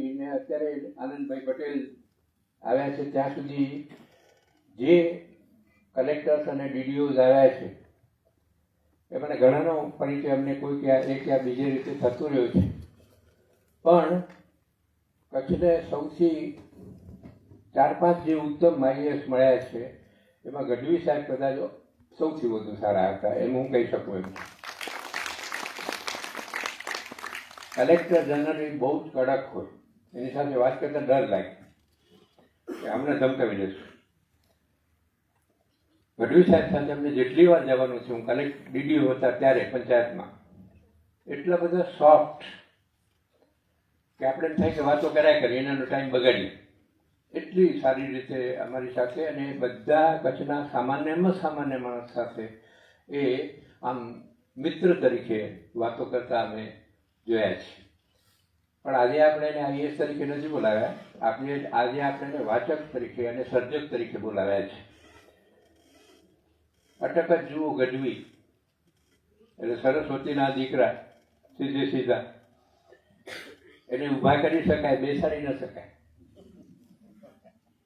આપીને અત્યારે આનંદભાઈ પટેલ આવ્યા છે ત્યાં સુધી જે કલેક્ટર્સ અને ડીડીઓઝ આવ્યા છે એમને ઘણાનો પરિચય અમને કોઈ ક્યાં બીજી રીતે થતું રહ્યો છે, પણ કચ્છને સૌથી 4-5 જે ઉત્તમ આઈએએસ મળ્યા છે એમાં ગઢવી સાહેબ કદાચ સૌથી વધુ સારા હતા એમ હું કહી શકું. એમ કલેક્ટર જનરલી બહુ જ કડક હોય, એની સાથે વાત કરતા ડર લાગે કે અમને ધમકાવી દેશું. ગઢવી સાહેબ સાથે અમને જેટલી વાર જવાનું છે, હું ડીડીઓ હતા ત્યારે પંચાયતમાં, એટલા બધા સોફ્ટ કે આપણે એમ થાય કે વાતો કર્યા કરીએ, એનો ટાઈમ બગાડીએ. એટલી સારી રીતે અમારી સાથે અને બધા કચ્છના સામાન્યમાં સામાન્ય માણસ સાથે એ આમ મિત્ર તરીકે વાતો કરતા અમે જોયા છે. પણ આજે આપણે એને આઈએએસ તરીકે નથી બોલાવ્યા, આજે આપણે એને વાચક તરીકે અને સર્જક તરીકે બોલાવ્યા છે. અટક જ જુઓ ગઢવી એટલે સરસ્વતીના દીકરા, સીધે સીધા એને ઊભા કરી શકાય, બેસાડી ન શકાય.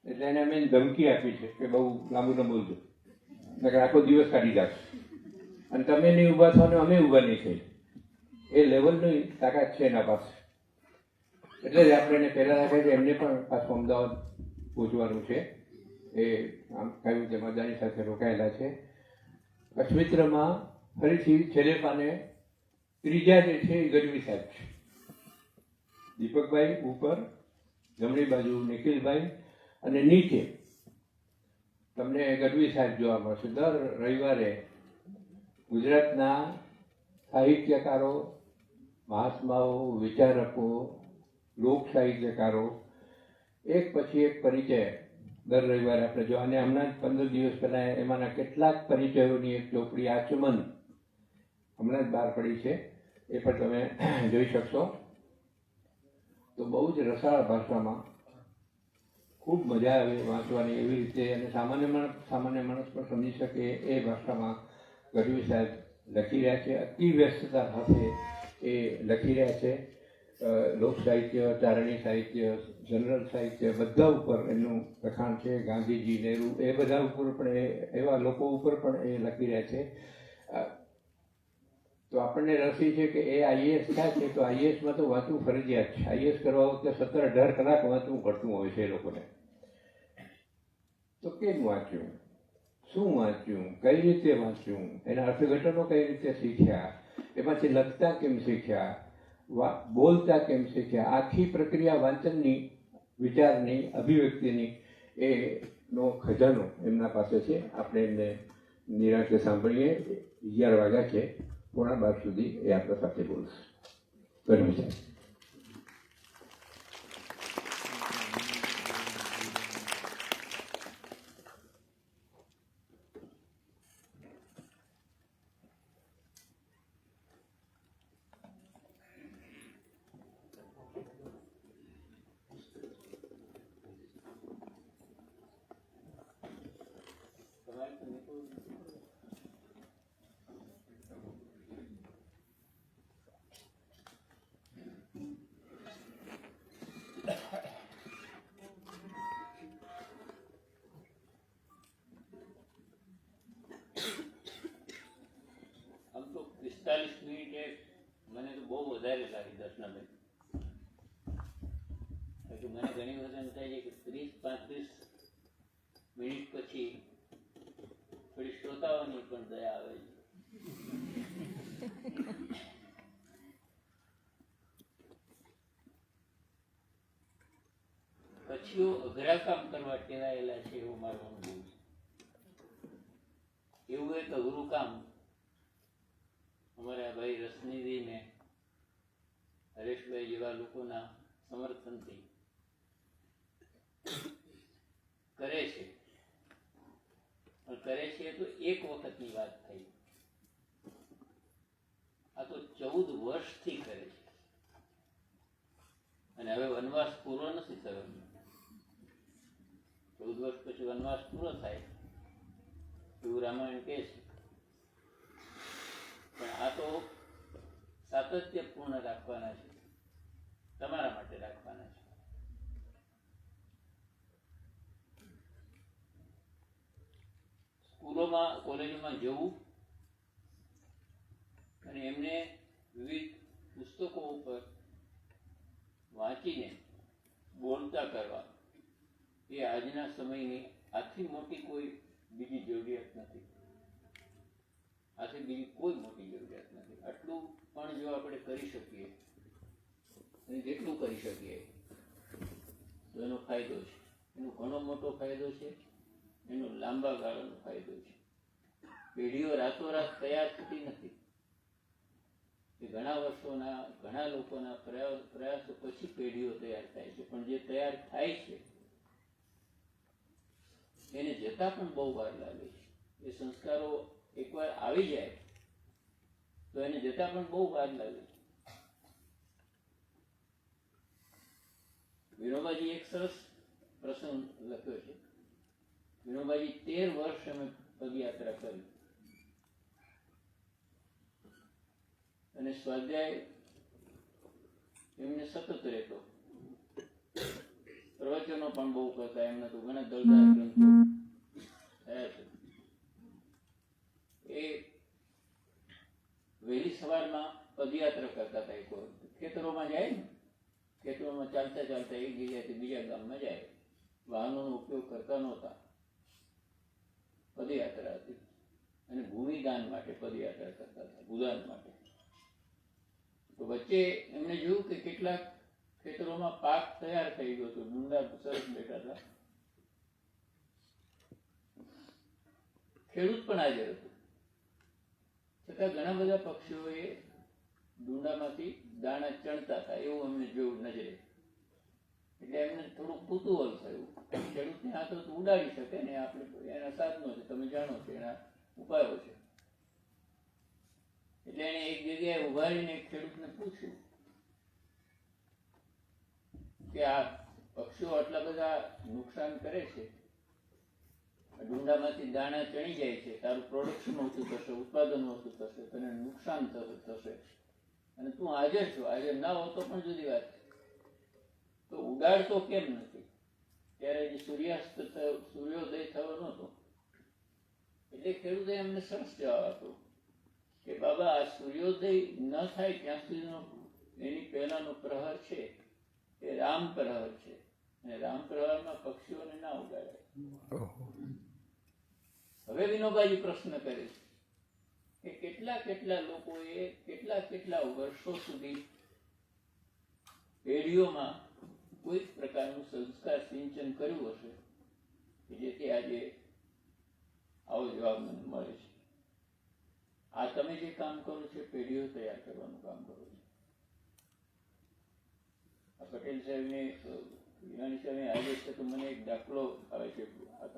એટલે એને અમે ધમકી આપી છે કે બહુ લાંબુ ન બોલજો, નકર આખો દિવસ કાઢી જશે, અને તમે નહીં ઊભા થો ને અમે ઊભા નહીં થઈ. એ લેવલની તાકાત છે એના પાસે. એટલે જ આપણે એને પહેલાં રાખે છે. એમને પણ પાછું અમદાવાદ પહોંચવાનું છે. એ આમ કહ્યું કે મદાની સાથે રોકાયેલા છે. કચ્છ મિત્રમાં ફરીથી છેલ્લે પાને ત્રીજા જે છે એ ગઢવી સાહેબ છે. દીપકભાઈ ઉપર, જમણી બાજુ નિખિલભાઈ અને નીચે તમને ગઢવી સાહેબ જોવા મળશે. દર રવિવારે ગુજરાતના સાહિત્યકારો, મહાત્માઓ, વિચારકો, લોક સાહિત્યકારો એક પછી એક પરિચય દર રવિવારે આપણે જો. અને હમણાં જ 15 દિવસ પહેલાં એમાંના કેટલાક પરિચયોની એક ચોપડી આચમન હમણાં જ બહાર પડી છે, એ પણ તમે જોઈ શકશો. તો બહુ જ રસાળ ભાષામાં ખૂબ મજા આવે વાંચવાની એવી રીતે, અને સામાન્ય માણસ પણ સમજી શકે એ ભાષામાં ગઢવી સાહેબ લખી રહ્યા છે. અતિ વ્યસ્તતા સાથે એ લખી રહ્યા છે. લોક સાહિત્ય, ચારણી સાહિત્ય, જનરલ સાહિત્ય બધા ઉપર એમનું લખાણ છે. ગાંધીજી, નહેરુ એ બધા ઉપર પણ એવા લોકો ઉપર પણ એ લખી રહ્યા છે. તો આપણને રસી છે કે એ આઈએએસ થાય છે, તો આઈએએસમાં તો વાંચવું ફરજિયાત છે. આઈએએસ કરવા વખતે 17-18 કલાક વાંચવું પડતું હોય છે એ લોકોને. તો કેમ વાંચ્યું, શું વાંચ્યું, કઈ રીતે વાંચ્યું, એના અર્થઘટનો કઈ રીતે શીખ્યા, એમાંથી લખતા કેમ શીખ્યા, બોલતા કેમ શીખ્યા, આખી પ્રક્રિયા વાંચનની, વિચારની, અભિવ્યક્તિની એનો ખજાનો એમના પાસે છે. આપણે એમને નિરાંતે સાંભળીએ. 11 વાગ્યા છે, 11:15 સુધી એ આપણા સાથે બોલશે. ગઢવી સાહેબ. આમ તો 45 મિનિટે મને તો બહુ વધારે લાગી દર્શનાબેન. મને ઘણી વખત એમ થાય છે કે 30-35 મિનિટ પછી થોડી શ્રોતાઓની પણ દયા આવે છે. કચ્છીઓ અઘરા કામ કરવા ટેવાયેલા છે એવું મારો અનુભવ છે. એવું એક અઘરું કામ અમારા ભાઈ રસનીજીને, હરેશભાઈ જેવા લોકોના સમર્થનથી કરે છે. પણ કરે છે તો એક વખતની વાત થઈ, આ તો 14 વર્ષથી કરે છે. અને હવે વનવાસ પૂરો નથી થયો. 14 વર્ષ પછી વનવાસ પૂરો થાય એવું રામાયણ કહે છે. પણ આ તો સાતત્યપૂર્ણ રાખવાના છે, તમારા માટે રાખવાના છે. કોલેજોમાં જવું અને એમને વિવિધ પુસ્તકો ઉપર વાંચીને બોલતા કરવા એ આજના સમયની આથી મોટી કોઈ બીજી જરૂરિયાત નથી. આથી બીજી કોઈ મોટી જરૂરિયાત નથી. આટલું પણ જો આપણે કરી શકીએ અને જેટલું કરી શકીએ તો એનો ફાયદો છે. એનો ઘણો મોટો ફાયદો છે. એનો લાંબા ગાળાનો ફાયદો છે. પેઢીઓ રાતોરાત તૈયાર થતી નથી. એ ઘણા વર્ષોના ઘણા લોકોના પ્રયાસો પછી પેઢીઓ તૈયાર થાય છે. પણ જે તૈયાર થાય છે એને જતા પણ બહુ વાર લાગે છે. એ સંસ્કારો એકવાર આવી જાય તો એને જતા પણ બહુ વાર લાગે છે. વિનોબાજી એક સરસ પ્રસંગ લખ્યો છે. વિનોબાજી 13 વર્ષ અમે પદયાત્રા કરી અને સ્વાધ્યાય એમને સતત રહેતો. પ્રવચનો પણ બહુ કરતા. એમના તો ઘણા દળદાર ગ્રંથો થયા છે. એ વહેલી સવારમાં પદયાત્રા કરતા હતા. એક વખત ખેતરોમાં જાય ને, ખેતરોમાં ચાલતા ચાલતા એક જગ્યાએથી બીજા ગામમાં જાય. વાહનોનો ઉપયોગ કરતા નહોતા. પદયાત્રા હતી અને ભૂમિદાન માટે પદયાત્રા કરતા હતા, ભૂદાન માટે. તો વચ્ચે એમને જોયું કે કેટલાક ખેતરોમાં પાક તૈયાર થઈ ગયો હતો. ડુંડા સરસ બેઠા હતા. ખેડૂત પણ હાજર હતો. છતાં ઘણા બધા પક્ષીઓએ ડુંડામાંથી દાણા ચણતા હતા એવું અમને જોયું નજરે. એટલે એમને થોડું કુતૂહલ થયું. ખેડૂતને હાથો તો ઉડાડી શકે ને, આપણે એના સાધનો છે, તમે જાણો છો, એના ઉપાયો છે. એટલે એને એક જગ્યાએ ઉભા રહીને ખેડૂતને પૂછ્યું કે આ પક્ષીઓ આટલા બધા નુકસાન કરે છે, ડુંડામાંથી દાણા ચણી જાય છે, તારું પ્રોડક્શન ઓછું થશે, ઉત્પાદન ઓછું થશે, તને નુકસાન થશે, અને તું હાજર છો, હાજર ના હો તો પણ જુદી વાત છે, તો ઉડાડતો કેમ નથી? ત્યારે જે સૂર્યોદય થયો નહોતો. એટલે ખેડૂતે એમને સરસ જવાબ આપ્યો કે બાબા, આ સૂર્યોદય ન થાય ત્યાં સુધીનો એની પહેલાનો પ્રહર છે એ રામ પ્રહર છે, અને રામ પ્રહરમાં પક્ષીઓને ના ઉડાડાય. હવે વિનોબાજી પ્રશ્ન કરે છે કે કેટલા લોકોએ કેટલા વર્ષો સુધી પેઢીઓમાં કોઈ પ્રકારનું સંસ્કાર સિંચન કર્યું હશે કે જેથી આજે આવો જવાબ મને મળે છે. આ તમે જે કામ કરો છો પેઢીઓ તૈયાર કરવાનું કામ કરો છો. આ પટેલ સાહેબને વિરાણી સાહેબને આજે છે તો મને એક દાખલો આવે છે.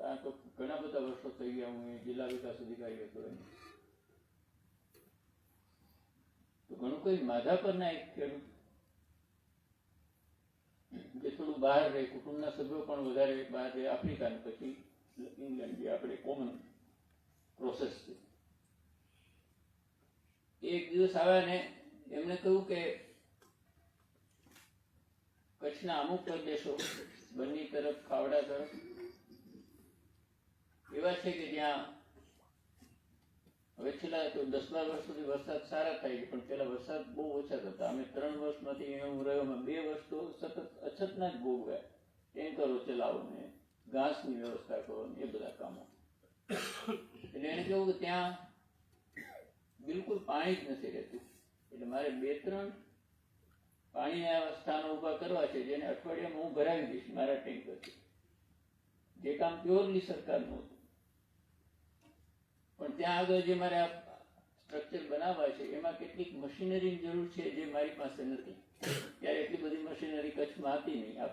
આ તો ઘણા બધા વર્ષો થઈ ગયા. હું જિલ્લા વિકાસ અધિકારી હતો. તો ઘણું કોઈ માધાપરના એક ખેડૂત જે થોડું બહાર રહે, કુટુંબના સભ્યો પણ વધારે બહાર રહે, આફ્રિકા ને પછી ઇંગ્લેન્ડ, જે આપણે કોમન પ્રોસેસ છે. એક દિવસ આવ્યા ને એમને કહ્યું કે કચ્છના અમુક પ્રદેશો બંને તરફ, ખાવડા તરફ એવા છે કે જ્યાં હવે છેલ્લા તો 10-12 વર્ષ સુધી વરસાદ સારા થાય છે, પણ પેલા વરસાદ બહુ ઓછા થતા. અમે 3 વર્ષમાંથી હું રહ્યો, 2 વર્ષ તો સતત અછતના જ ભોગવ્યા. ટેન્કરો ચલાવો ને ઘાસની વ્યવસ્થા કરો ને એ બધા કામો. એટલે એને કહ્યું કે ત્યાં બિલકુલ પાણી જ નથી રહેતું. એટલે મારે 2-3 પાણીના એવા સ્થાનો ઊભા કરવા છે જેને અઠવાડિયામાં હું ભરાવી દઈશ મારા ટેન્કરથી. જે કામ પ્યોરલી સરકારનું હતું. પણ ત્યાં આગળ જે મારે આ સ્ટ્રક્ચર બનાવવા છે એમાં કેટલીક મશીનરીની જરૂર છે જે મારી પાસે નથી. ત્યારે એટલી બધી મશીનરી કચ્છમાં હતી નહીં. આ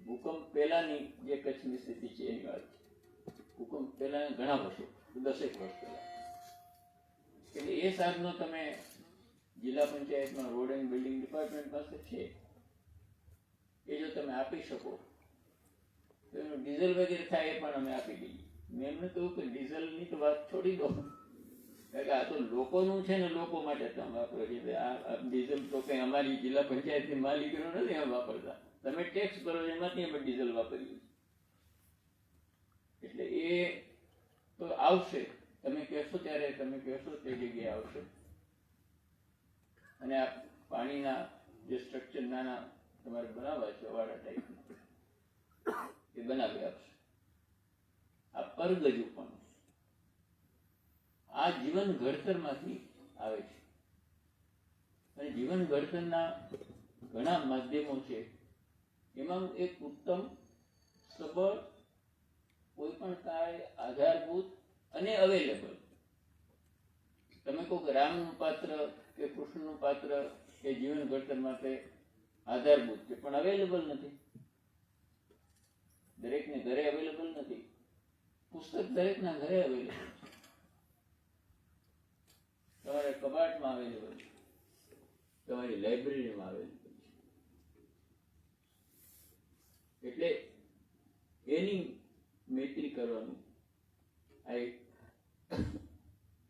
ભૂકંપ પહેલાની જે કચ્છની સ્થિતિ છે એની વાત છે. ભૂકંપ પહેલાના ઘણા વર્ષો, 10 વર્ષ પહેલા. એટલે એ સાધનો તમે જિલ્લા પંચાયતમાં રોડ એન્ડ બિલ્ડિંગ ડિપાર્ટમેન્ટ પાસે છે, એ જો તમે આપી શકો તો એનું ડીઝલ વગેરે થાય એ પણ અમે આપી દઈએ. મેં એમને કહ્યું કે ડીઝલની તો વાત છોડી દો, કારણ કે આ તો લોકોનું છે ને, લોકો માટે તમે વાપરો છો. આ ડીઝલ તો કંઈ અમારી જિલ્લા પંચાયતની માલિકીનો નથી અમે વાપરતા. તમે ટેક્સ ભરો એમાંથી અમે ડીઝલ વાપરીએ. એટલે એ તો આવશે. તમે કહેશો ત્યારે તમે કહેશો તે જગ્યાએ આવશે. અને આ પાણીના જે સ્ટ્રક્ચર નાના તમારે બનાવવા છે વાડા ટાઈપ એ બનાવી આપશે. આ પરગજુ પણ આ જીવન ઘડતરમાંથી આવે છે. અને જીવન ઘડતરના ઘણા માધ્યમો છે. એમાં એક ઉત્તમ, સબળ, કોઈ પણ કાય આધારભૂત અને અવેલેબલ. તમે કહો કે રામનું પાત્ર કે કૃષ્ણનું પાત્ર એ જીવન ઘડતર માટે આધારભૂત છે, પણ અવેલેબલ નથી. દરેકને ઘરે અવેલેબલ નથી. પુસ્તક દરેકના ઘરે અવેલેબલ છે. તમારે કબાટમાં અવેલેબલ છે, તમારી લાઇબ્રેરીમાં અવેલેબલ છે. એટલે એની મૈત્રી કરવાનું આ એક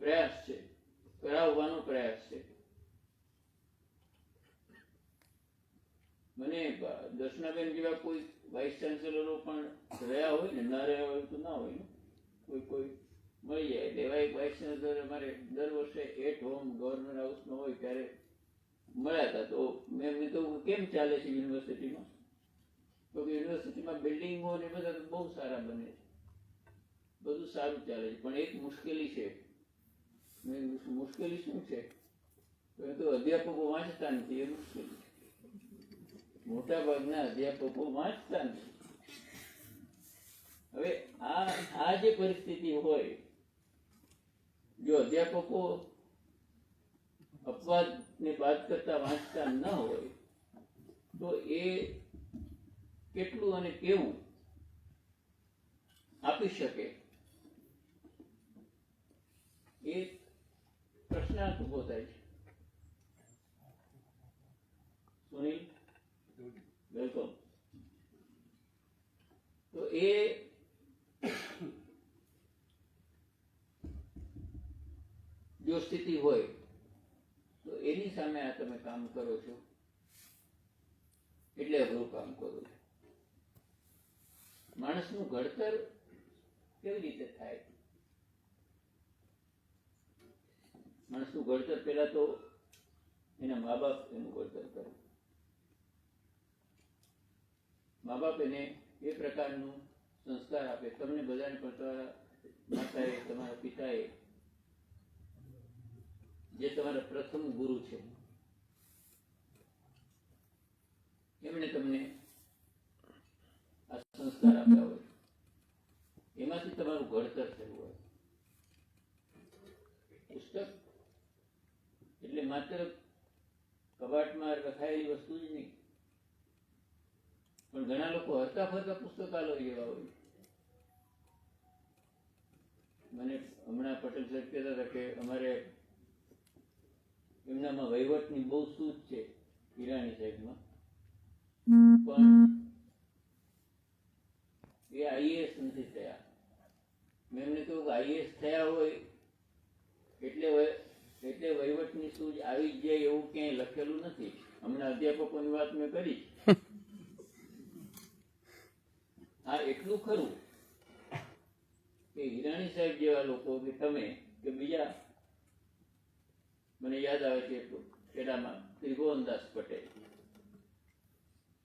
પ્રયાસ છે, કરાવવાનો પ્રયાસ છે. મને દર્શનાબેન જેવા કોઈ વાઇસ ચાન્સેલરો પણ રહ્યા હોય ને, ના રહ્યા હોય તો ના હોય ને, કોઈ મળી જાય. એટલે એવા એક વાઇસ ચાન્સેલર અમારે દર વર્ષે એટ હોમ ગવર્નર હાઉસમાં હોય ત્યારે મળ્યા હતા. તો મેં એમને કહ્યું કેમ ચાલે છે યુનિવર્સિટીમાં? તો યુનિવર્સિટીમાં બિલ્ડિંગો ને બધા તો બહુ સારા બને છે, બધું સારું ચાલે છે, પણ એક મુશ્કેલી છે. મુશ્કેલી શું છે? તો અધ્યાપકો વાંચતા નથી, એ મુશ્કેલી છે. મોટા ભાગના અધ્યાપકો વાંચતા નથી. હવે આ જે પરિસ્થિતિ હોય, જો અધ્યાપકો અપવાદને બાદ કરતા વાંચતા ન હોય તો એ કેટલું અને કેવું આપી શકે એ પ્રશ્નાર્થ ઉભો થાય છે. સુનિલ, વેલકમ. તો એ જો સ્થિતિ હોય તો એની સામે આ તમે કામ કરો છો એટલે અઘરું કામ કરો છો. માણસનું ઘડતર કેવી રીતે થાય? માણસનું ઘડતર પહેલા તો એના મા બાપ એનું ઘડતર કરે. મા બાપ એને એ પ્રકારનું સંસ્કાર આપે. તમને બધાને પણ તમારા માતાએ, તમારા પિતાએ, જે તમારા પ્રથમ ગુરુ છે, એમણે તમને આ સંસ્કાર આપ્યા હોય, એમાંથી તમારું ઘડતર થયું હોય. પુસ્તક એટલે માત્ર કબાટમાં રખાયેલી વસ્તુ જ નહીં, પણ ઘણા લોકો હરતા ફરતા પુસ્તકાલય જેવા હોય. મને હમણાં પટેલ સાહેબ કહેતા હતા કે અમારે એમનામાં વહીવટની બહુ સૂઝ છે, ઈરાની સાહેબમાં, પણ એ આઈએએસ નથી થયા. મેં એમને કહ્યું કે આઈએએસ થયા હોય એટલે વહીવટની સૂઝ આવી જ જાય એવું ક્યાંય લખેલું નથી. હમણાં અધ્યાપકોની વાત મેં કરી. હા, એટલું ખરું કે હિરાણી સાહેબ જેવા લોકો કે તમે કે બીજા, મને યાદ આવે છે એટલું, ખેડામાં ત્રિભુવનદાસ પટેલ,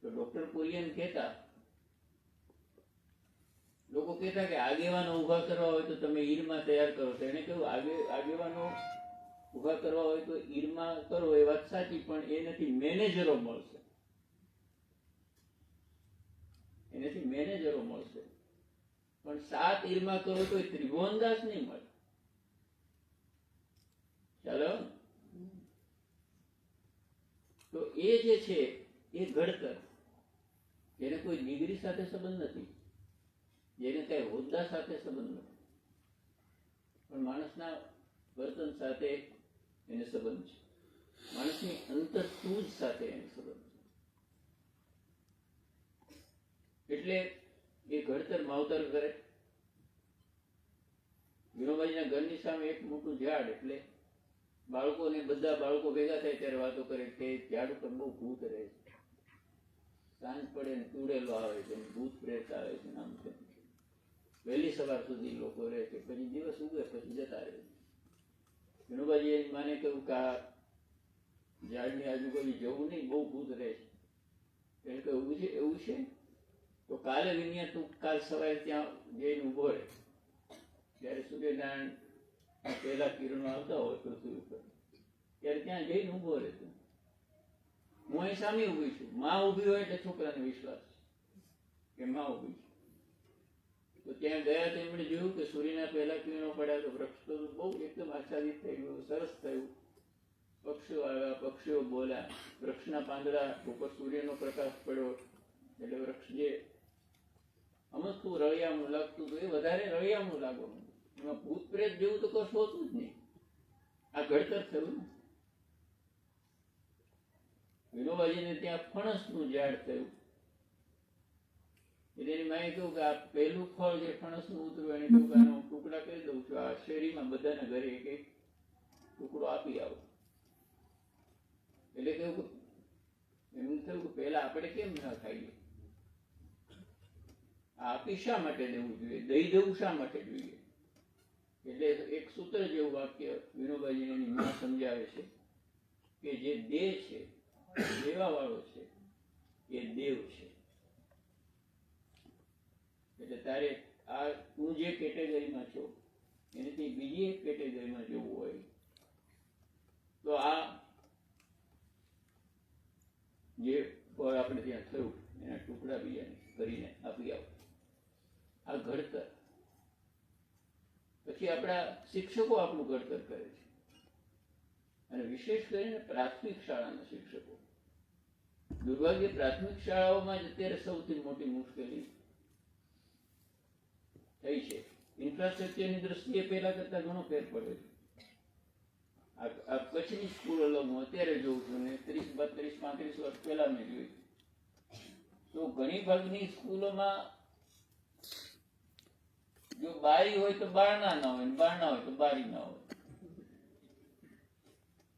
તો ડોક્ટર કુરિયન કહેતા, લોકો કહેતા કે આગેવાનો ઉભા કરવા હોય તો તમે ઈરમાં તૈયાર કરો. તો એને કહ્યું આગેવાનો ઉભા કરવા હોય તો ઈરમાં કરો, એ વાત સાચી, પણ એ નથી, મેનેજરો મળશે. એનાથી મેનેજરો મળશે, પણ 7 ઈરમાં કરો તો ત્રિભુવનદાસ નહીં મળે. ચાલો, તો એ જે છે એ ઘડતર, જેને કોઈ ડિગ્રી સાથે સંબંધ નથી, જેને કઈ હોદ્દા સાથે સંબંધ નથી, પણ માણસના વર્તન સાથે એને સંબંધ છે. માણસની અંતરસૂઝ સાથે એને સંબંધ છે. એટલે એ ઘડતર માવતર કરે. વિનોબાજીના ઘરની સામે એક મોટું ઝાડ, એટલે બાળકોને, બધા બાળકો ભેગા થાય ત્યારે વાતો કરે કે ઝાડ ઉપર બહુ ભૂત રહે છે, સાંજ પડે ને ચૂડેલો આવે છે, ભૂત પ્રેત આવે છે, નામ છે. વહેલી સવાર સુધી લોકો રહે છે, પછી દિવસ ઉગે પછી જતા રહે. વિનોબાજી એમ માને કહ્યું કે આ ઝાડની આજુબાજુ જવું નહીં, બહુ ભૂત રહે છે. એને કહ્યું એવું છે તો કાલે વિનિયા તું કાલ સવારે ત્યાં જઈને ઊભો રહે, જ્યારે સૂર્યનારાયણ પહેલા કિરણો આવતા હોય પૃથ્વી ઉપર, ત્યારે ત્યાં જઈને ઊભો રહે. તું હું અહીં સામે ઊભી છું, માં ઊભી હોય એટલે છોકરાને વિશ્વાસ કે માં ઊભી છે. તો ત્યાં ગયા તો એમણે જોયું કે સૂર્યના પહેલા કિરણો પડ્યા તો વૃક્ષ તો બહુ એકદમ આચ્છાદિત થઈ ગયું, સરસ થયું. પક્ષીઓ આવ્યા, પક્ષીઓ બોલ્યા, વૃક્ષના પાંદડા ઉપર સૂર્યનો પ્રકાશ પડ્યો એટલે વૃક્ષ જે અમસ્તું રળિયામણું લાગતું હતું એ વધારે રળિયામણું લાગવાનું. એમાં ભૂત પ્રેત જેવું તો કશું હોતું જ નહીં. આ ઘડતર થયું ને. વિનોબાજીને ત્યાં ફણસનું ઝાડ થયું એટલે એની માએ કહ્યું કે આ પહેલું ફળ જે ફણસનું ઉતર્યું એને કહ્યું કે આનો હું ટુકડા કરી દઉં છું, આ શેરીમાં બધાના ઘરે એક એક ટુકડો આપી આવો. એટલે કહ્યું કે એમ થયું કે પહેલા આપણે કેમ ન ખાઈએ, આપી શા માટે દેવું જોઈએ, દઈ દેવું શા માટે જોઈએ. એટલે એક સૂત્ર જેવું વાક્ય વિનોબાજી એની માં સમજાવે છે કે જે દે છે, દેવા વાળો છે એ દેવ છે. એટલે તારે આ તું જે કેટેગરીમાં છો એનાથી બીજી એક કેટેગરીમાં જવું હોય તો આ જે ફળ આપણે ત્યાં થયું એના ટુકડા બીજાને કરીને આપી આવો. આ ઘડતર. પછી આપણા શિક્ષકો આપણું ઘડતર કરે છે, અને વિશેષ કરીને પ્રાથમિક શાળાના શિક્ષકો. દુર્ભાગ્ય પ્રાથમિક શાળાઓમાં જ અત્યારે સૌથી મોટી મુશ્કેલી થઈ છે. ઇન્ફ્રાસ્ટ્રક્ચરની દ્રષ્ટિએ પહેલા કરતા ઘણો ફેર પડ્યો છે. આ કચ્છની સ્કૂલો હું અત્યારે જોઉં છું ને 30, 32, 35 વર્ષ પહેલા મેં જોઈ તો ઘણી ભાગની સ્કૂલોમાં જો બારી હોય તો બારણા ના હોય, બારણા હોય તો બારી ના હોય,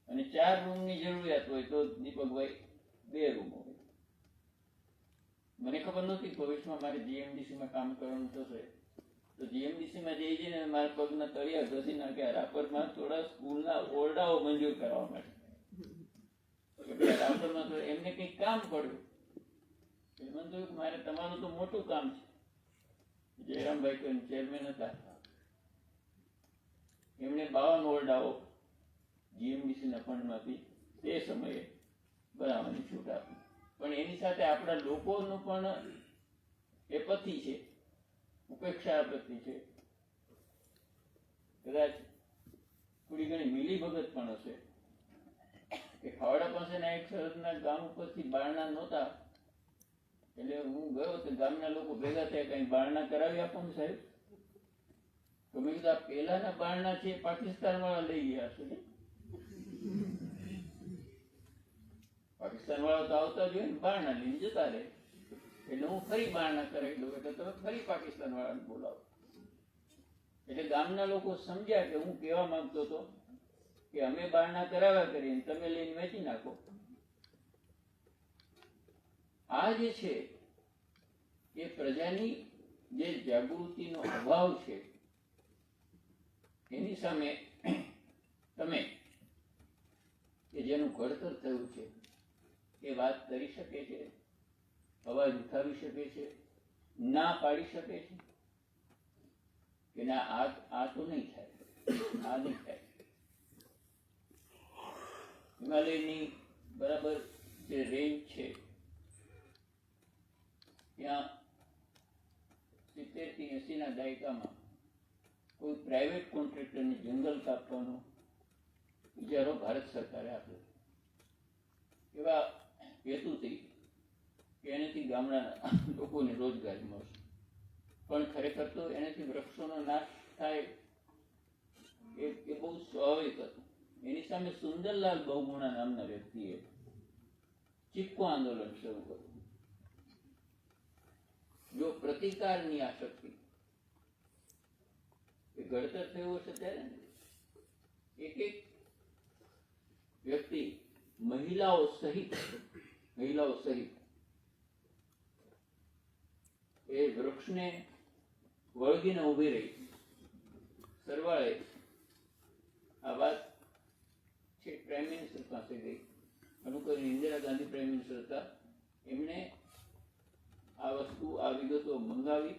અને 4 રૂમની જરૂરિયાત હોય તો દીપકભાઈ 2 રૂમ હોય. મને ખબર નહોતી ભવિષ્યમાં મારે જીએમડીસીમાં કામ કરવાનું થશે તો જીએમડીસીમાં જઈને મારા પગના તળિયા ઘસી નાખ્યા રાપરમાં થોડા સ્કૂલના ઓરડાઓ મંજૂર કરવા માટે. રાપરમાં તો એમને કંઈક કામ પડ્યું એટલે મને થયું કે મારે તમારું તો મોટું કામ છે. જયરામભાઈ કોઈ ચેરમેન હતા, એમણે 52 ઓરડાઓ જીએમડીસીના ફંડમાંથી તે સમયે બનાવવાની છૂટ આપી. પણ એની સાથે આપણા લોકોનું પણ એપથી છે, ઉપેક્ષા પ્રતિ છે, કદાચ થોડી ઘણી મિલીભગત પણ હશે કે ખાવડા પાસેના એક સરહદના ગામ ઉપરથી બારણા નહોતા એટલે હું ગયો તો ગામના લોકો ભેગા થયા, કઈ બારણા કરાવી આપો ને સાહેબ. તો મેં કીધું આ પહેલાના બારણા છે પાકિસ્તાન વાળા લઈ ગયા હશે. પાકિસ્તાન વાળા તો આવતા જોઈએ ને બારણા લઈને જતા રહે, એટલે હું ફરી બારણા કરાવી દઉં એટલે તમે ફરી પાકિસ્તાન વાળાને બોલાવો. એટલે ગામના લોકો સમજ્યા કે હું કહેવા માંગતો હતો કે અમે બારણા કરાવ્યા કરીએ તમે લઈને વેચી નાખો. આ જે છે એ પ્રજાની જે જાગૃતિનો અભાવ છે એની સામે તમે કે જેનું ઘડતર થયું છે એ વાત કરી શકે છે, અવાજ ઉઠાવી શકે છે, ના પાડી શકે છે કે ના આ તો નહીં થાય, આ નહીં થાય. હિમાલયની બરાબર જે રેન્જ છે ત્યાં 70 થી 80ના દાયકામાં કોઈ પ્રાઇવેટ કોન્ટ્રાક્ટરને જંગલ કાપવાનો વિચારો ભારત સરકારે આપ્યો. એવા હેતુથી કે એનાથી ગામડાના લોકોને રોજગારી મળશે, પણ ખરેખર તો એનાથી વૃક્ષોનો નાશ થાય એ બહુ સ્વાભાવિક હતું. એની સામે સુંદરલાલ બહુગુણા નામના વ્યક્તિએ ચીપકો આંદોલન શરૂ કર્યું. જો પ્રતિકારની આ શક્તિ એ ઘડતર થયું હશે ત્યારે એક એક વ્યક્તિ મહિલાઓ સહિત એ વૃક્ષને વળગીને ઊભી રહી. સરવાળે આ વાત છે પ્રાઇમ મિનિસ્ટર પાસે ગઈ. અનુકરી ઇન્દિરા ગાંધી પ્રાઇમ મિનિસ્ટર હતા. એમણે આ વસ્તુ, આ વિગતો મંગાવી.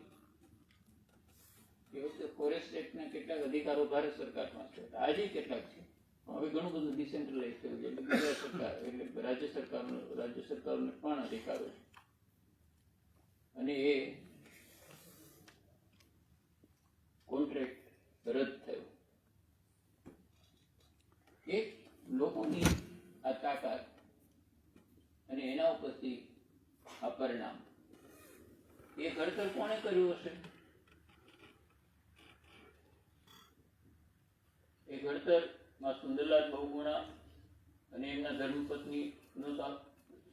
એ વખતે ફોરેસ્ટ એક્ટના કેટલાક અધિકારો ભારત સરકારમાં છે, આજે કેટલાક છે. હવે ઘણું બધું ડિસેન્ટ્રલાઇઝ થયું છે. એટલે ગુજરાત સરકાર એટલે રાજ્ય સરકારોને પણ અધિકારો છે. અને એ કોન્ટ્રાક્ટ રદ થયો. એક લોકોની આ તાકાત અને એના ઉપરથી આ પરિણામ, એ ઘડતર કોણે કર્યું હશે? એ ઘડતરમાં સુંદરલાલ બહુગુણા અને એમના ધર્મપત્નીનો તો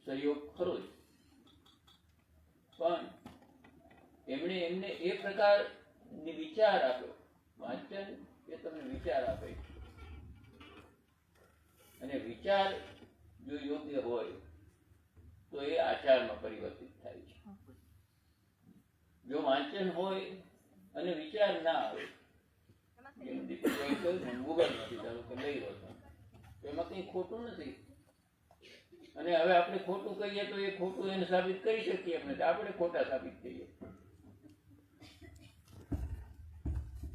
સહયોગ ખરો જ, પણ એમણે એમને એ પ્રકારની વિચાર આપ્યો. વાંચન એ તમને વિચાર આપે, અને વિચાર જો યોગ્ય હોય તો એ આચારમાં પરિવર્તિત થાય છે. જો વાંચન હોય અને વિચાર ના આવે, એમ દીપકભાઈ કહ્યું ને, ગૂગલ નથી ધારો કે લઈ લો તો એમાં કંઈ ખોટું નથી. અને હવે આપણે ખોટું કહીએ તો એ ખોટું એને સાબિત કરી શકીએ એમ નથી, આપણે ખોટા સાબિત થઈએ.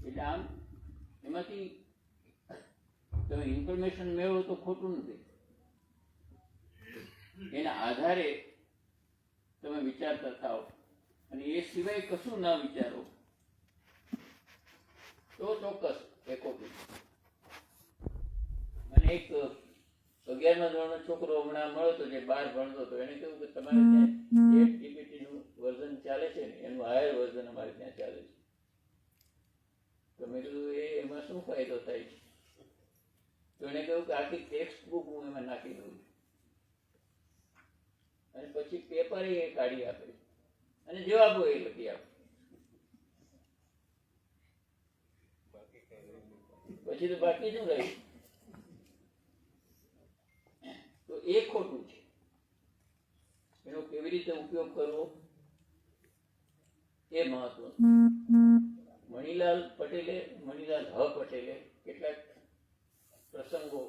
એટલે આમ એમાંથી તમે ઇન્ફોર્મેશન મેળવો તો ખોટું નથી. એના આધારે તમે વિચારતા થાઓ, અને એ સિવાય કશું ના વિચારો તો ચોક્કસ એ ખોટું. અને એક 11મા ધોરણનો છોકરો હમણાં મળ્યો હતો, જે 12 ભણતો હતો. એને કહ્યું કે તમારે ત્યાં ChatGPT નું વર્ઝન ચાલે છે ને, એનું હાયર વર્ઝન અમારે ત્યાં ચાલે છે. તો મેં કીધું એમાં શું ફાયદો થાય છે? તો એને કહ્યું કે આખી ટેક્સ્ટ બુક હું એમાં નાખી દઉં છું, અને પછી પેપર એ કાઢી આપે અને જવાબો એ લખી આપે. પછી તો બાકી શું રહ્યું? તો એ ખોટું છે. એનો કેવી રીતે ઉપયોગ કરવો એ મહત્વનું. મણિલાલ હ પટેલે કેટલાક પ્રસંગો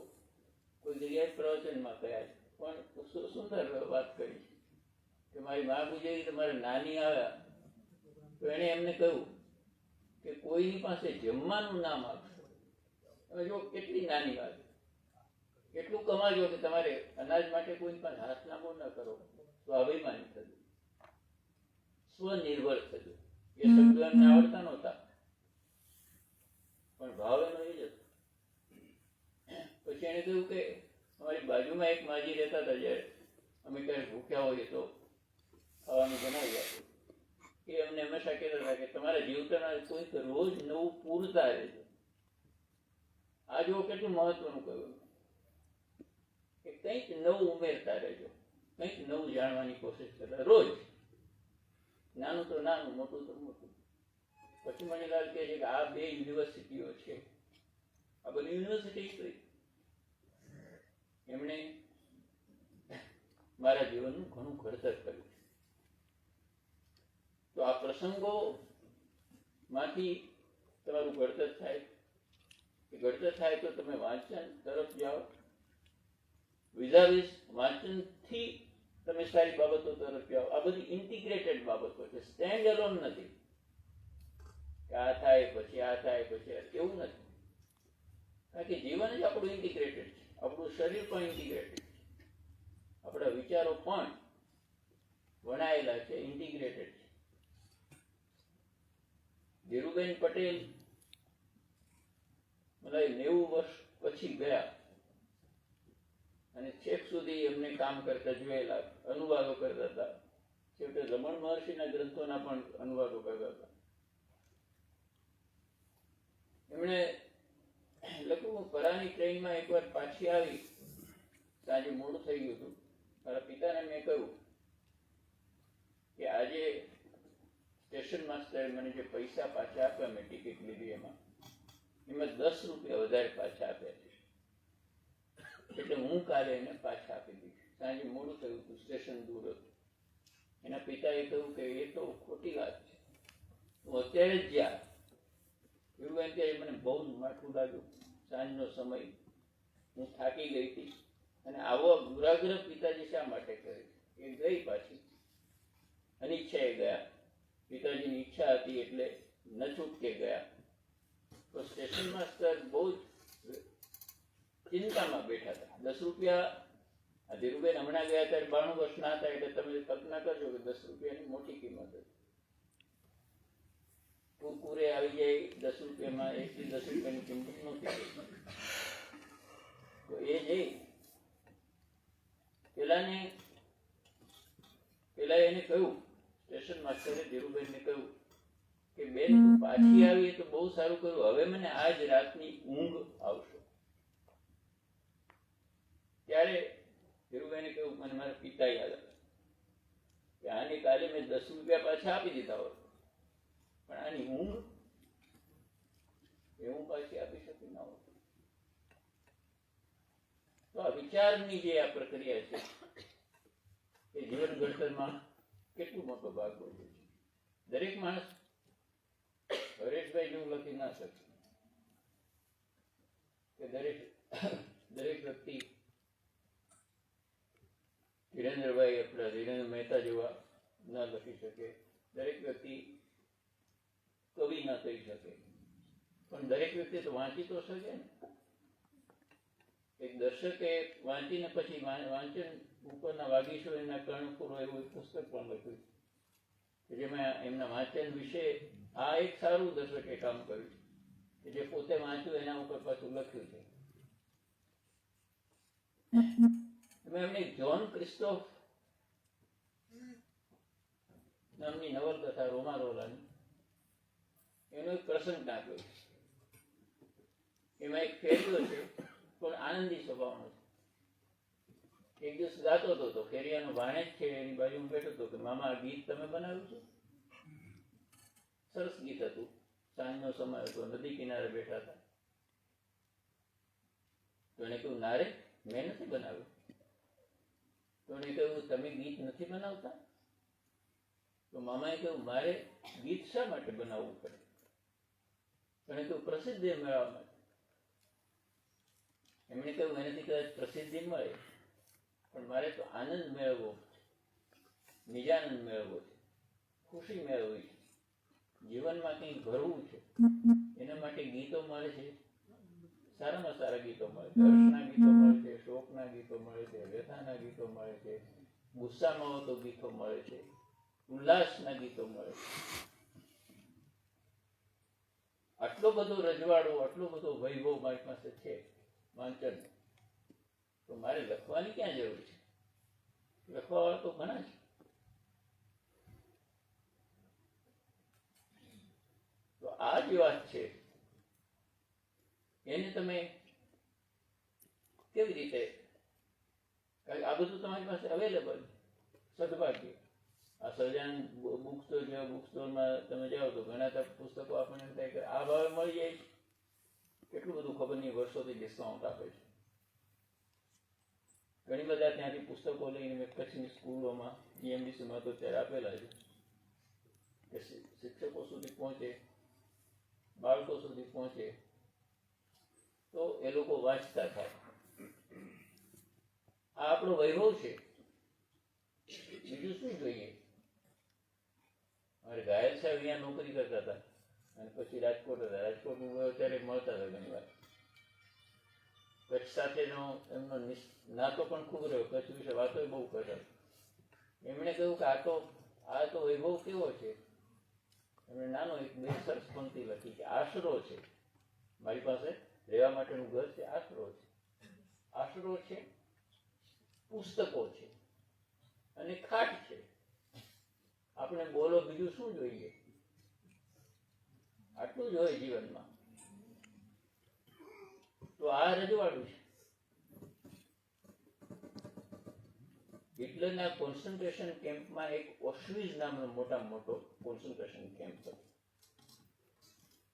કોઈ જગ્યાએ પ્રવચનમાં કહ્યા છે, પણ સુંદર વાત કરી કે મારી મા ગુજરી તો મારે નાની આવ્યા તો એણે એમને કહ્યું કે કોઈની પાસે જમવાનું ના માગશો. તમે જો કેટલી નાની વાત, એટલું કમાજો કે તમારે અનાજ માટે કોઈ પાસે હાથ લાંબો ન કરો. સ્વાભિમાની થજો, સ્વનિર્ભર થજો. એ શબ્દ એમને આવડતા નહોતા, પણ ભાવ એનો એ જ હતો. પછી એને કહ્યું કે અમારી બાજુમાં એક માજી રહેતા હતા, જ્યારે અમે ક્યારેક ભૂખ્યા હોઈએ તો ખાવાનું બનાવી આપ્યું. એ અમને હંમેશા કહેતા હતા કે તમારા જીવતાના કોઈક રોજ નવું પૂરતા રહેજો. આ જો કેટલું મહત્વનું કહ્યું કે કંઈક નવું ઉમેરતા રહેજો, કંઈક નવું જાણવાની કોશિશ કરતા રોજ. નાનું તો નાનું, મોટું તો મોટું. પછી મણિલાલ કહે છે કે આ 2 યુનિવર્સિટીઓ છે, આ બધી યુનિવર્સિટી એમણે મારા જીવનનું ઘણું ઘડતર કર્યું. તો આ પ્રસંગો માંથી તમારું ઘડતર થાય. એ ઘડતર થાય તો તમે વાંચન તરફ જાઓ. વિઝાવિઝ વાંચનથી તમે સારી બાબતો તરફ જાઓ. આ બધી ઇન્ટિગ્રેટેડ બાબતો છે, સ્ટેન્ડ એલોન નથી કે આ થાય પછી આ થાય પછી એવું નથી. કારણ કે જીવન જ આપણું ઇન્ટિગ્રેટેડ છે, આપણું શરીર પણ ઇન્ટિગ્રેટેડ છે, આપણા વિચારો પણ વણાયેલા છે, ઇન્ટિગ્રેટેડ છે. ધીરુબેન પટેલ મને 90 વર્ષ પછી ગયા અને છેક સુધી એમને કામ કરતા જોયેલા, અનુવાદો કરતા હતા. છેવટે રમણ મહર્ષિના ગ્રંથોના પણ અનુવાદો કરતા હતા. એમણે લખ્યું, હું પરાની ટ્રેનમાં એકવાર પાછી આવી, સાંજે મોડું થઈ ગયું હતું. મારા પિતાને મેં કહ્યું કે આજે સ્ટેશન માસ્ટરે મને જે પૈસા પાછા આપ્યા, મેં ટિકિટ લીધી એમાં 10 રૂપિયા વધારે પાછા આપ્યા છે, એટલે હું કાલે એને પાછા આપી દીધું. સાંજે મોડું થયું હતું, સ્ટેશન દૂર હતું. એના પિતાએ કહ્યું કે એ તો ખોટી વાત છે, હું અત્યારે જ જ્યાં એવું એમ કે મને બહુ જ માઠું લાગ્યું, સાંજનો સમય, હું થાકી ગઈ હતી, અને આવો દુરાગ્રહ પિતાજી શા માટે કરે છે? એ ગઈ પાછી, અનિચ્છાએ ગયા, પિતાજીની ઈચ્છા હતી એટલે ન છૂટકે ગયા. તો સ્ટેશન માસ્ટર બહુ જ ચિંતામાં બેઠા હતા. 10 રૂપિયા, આ ધીરુબેન હમણાં ગયા ત્યારે 92 વર્ષના હતા, એટલે તમે કલ્પના કરજો કે 10 રૂપિયાની મોટી કિંમત હતી. કુરકુરે આવી જાય 10 રૂપિયામાં, 1 થી 10 રૂપિયાની કિંમત નહોતી. તો એ જઈ પેલા એને કહ્યું, સ્ટેશન માસ્ટરે ધીરુબેનને કહ્યું કે બેન તું પાછી આવી તો બહુ સારું કર્યું, હવે મને આજ રાતની ઊંઘ આવશે. ત્યારે ધીરુબેને કહ્યું, મને મારા પિતા યાદ આવે કે આની કાલે મેં 10 રૂપિયા પાછા આપી દીધા હોત, પણ આની ઊંઘ એ હું પાછી આપી શકી ના હોત. તો આ વિચારની જે આ પ્રક્રિયા છે એ જીવન ઘડતરમાં કેટલો મોટો ભાગ ભજવે છે. દરેક માણસ હરેશભાઈ જેવું લખી ના શકે કે દરેક વ્યક્તિ ધીરેન્દ્રભાઈ આપણા ધીરેન્દ્ર મહેતા જેવા ન લખી શકે, દરેક વ્યક્તિ કવિ ન થઈ શકે, પણ દરેક વ્યક્તિ તો વાંચી તો શકે ને. એક દર્શકે વાંચીને પછી વાંચન ઉપરના વાગીશો એના કર્ણપુરો એવું એક પુસ્તક પણ લખ્યું કે જેમાં એમના વાંચન વિશે આ એક સારું દર્શકે કામ કર્યું કે જે પોતે વાંચ્યું એના ઉપર પાછું લખ્યું છે. એમની જ્હોન ક્રિસ્ટોફ નામની નવલકથા રોમારોલાની, એનો એક પ્રસંગ ટાંક્યો છે. એમાં એક ફેરિયો છે પણ આનંદી સ્વભાવનો છે. એક દિવસ ગાતો હતો તો ફેરિયાનો ભાણેજ છે એની બાજુમાં બેઠો હતો કે મામા આ ગીત તમે બનાવ્યું છે? સરસ ગીત હતું, સાંજનો સમય હતો, નદી કિનારે બેઠા હતા. તો એને કહ્યું, ના રે, મેં નથી બનાવ્યું. તો એને કહ્યું, તમે ગીત નથી બનાવતા? તો મામાએ કહ્યું, મારે ગીત શા માટે બનાવવું પડે? એને કહ્યું, પ્રસિદ્ધિ મેળવવા માટે. એમણે કહ્યું, એનાથી કદાચ પ્રસિદ્ધિ મળે, પણ મારે તો આનંદ મેળવવો છે, નિજાનંદ મેળવવો છે, ખુશી મેળવવી છે, જીવનમાં કંઈક ભરવું છે. એના માટે ગીતો મળે છે, સારામાં સારા ગીતો મળે છે, હર્ષના ગીતો મળે છે, શોકના ગીતો મળે છે, વ્યથાના ગીતો મળે છે, ગુસ્સામાં હોય તો ગીતો મળે છે, ઉલ્લાસના ગીતો મળે છે. આટલો બધો રજવાડો, આટલો બધો વૈભવ મારી પાસે છે વાંચન, તો મારે લખવાની ક્યાં જરૂર છે? લખવા વાળા તો ઘણા છે. તો આ જ વાત છે, એને તમે કેવી રીતે, કારણ કે આ બધું તમારી પાસે અવેલેબલ, સદભાગ્ય. આ સર્જાન બુક સ્ટોર જેવા બુક સ્ટોરમાં તમે જાઓ તો ઘણા પુસ્તકો આપણને એમ થાય કે આ ભાવે મળી જાય, કેટલું બધું ખબર નહીં વર્ષોથી ડિસ્કાઉન્ટ આપે છે. ઘણી બધા ત્યાંથી પુસ્તકો લઈને મેં કચ્છની સ્કૂલોમાં EMDCમાં તો ત્યારે આપેલા છે કે શિક્ષકો સુધી પહોંચે, બાળકો સુધી પહોંચે, તો એ લોકો વાંચતા થાય. આ આપણો વૈભવ છે, બીજું શું જોઈએ? મારે ઘાયલ સાહેબ અહીંયા નોકરી કરતા હતા અને પછી રાજકોટ હતા. રાજકોટમાં ગયો ત્યારે મળતા હતા ઘણી વાર. કચ્છ સાથેનો એમનો નાતો પણ ખૂબ રહ્યો, કચ્છ વિશે વાતો બહુ કરતા. એમણે કહ્યું કે આ તો વૈભવ કેવો છે? એમણે નાનો એક બે સરસ પંક્તિ લખી કે આશરો છે, મારી પાસે રહેવા માટેનું ઘર છે, આશરો છે. આશરો છે, પુસ્તકો છે અને ખાટ છે. આપણે બોલો બીજું શું જોઈએ? આટલું જ હોય જીવનમાં. તો આ રજવાડું છે. હિટલરના કોન્સન્ટ્રેશન કેમ્પમાં એક ઓશ્વિઝ નામનો મોટામાં મોટો કોન્સન્ટ્રેશન કેમ્પ હતો,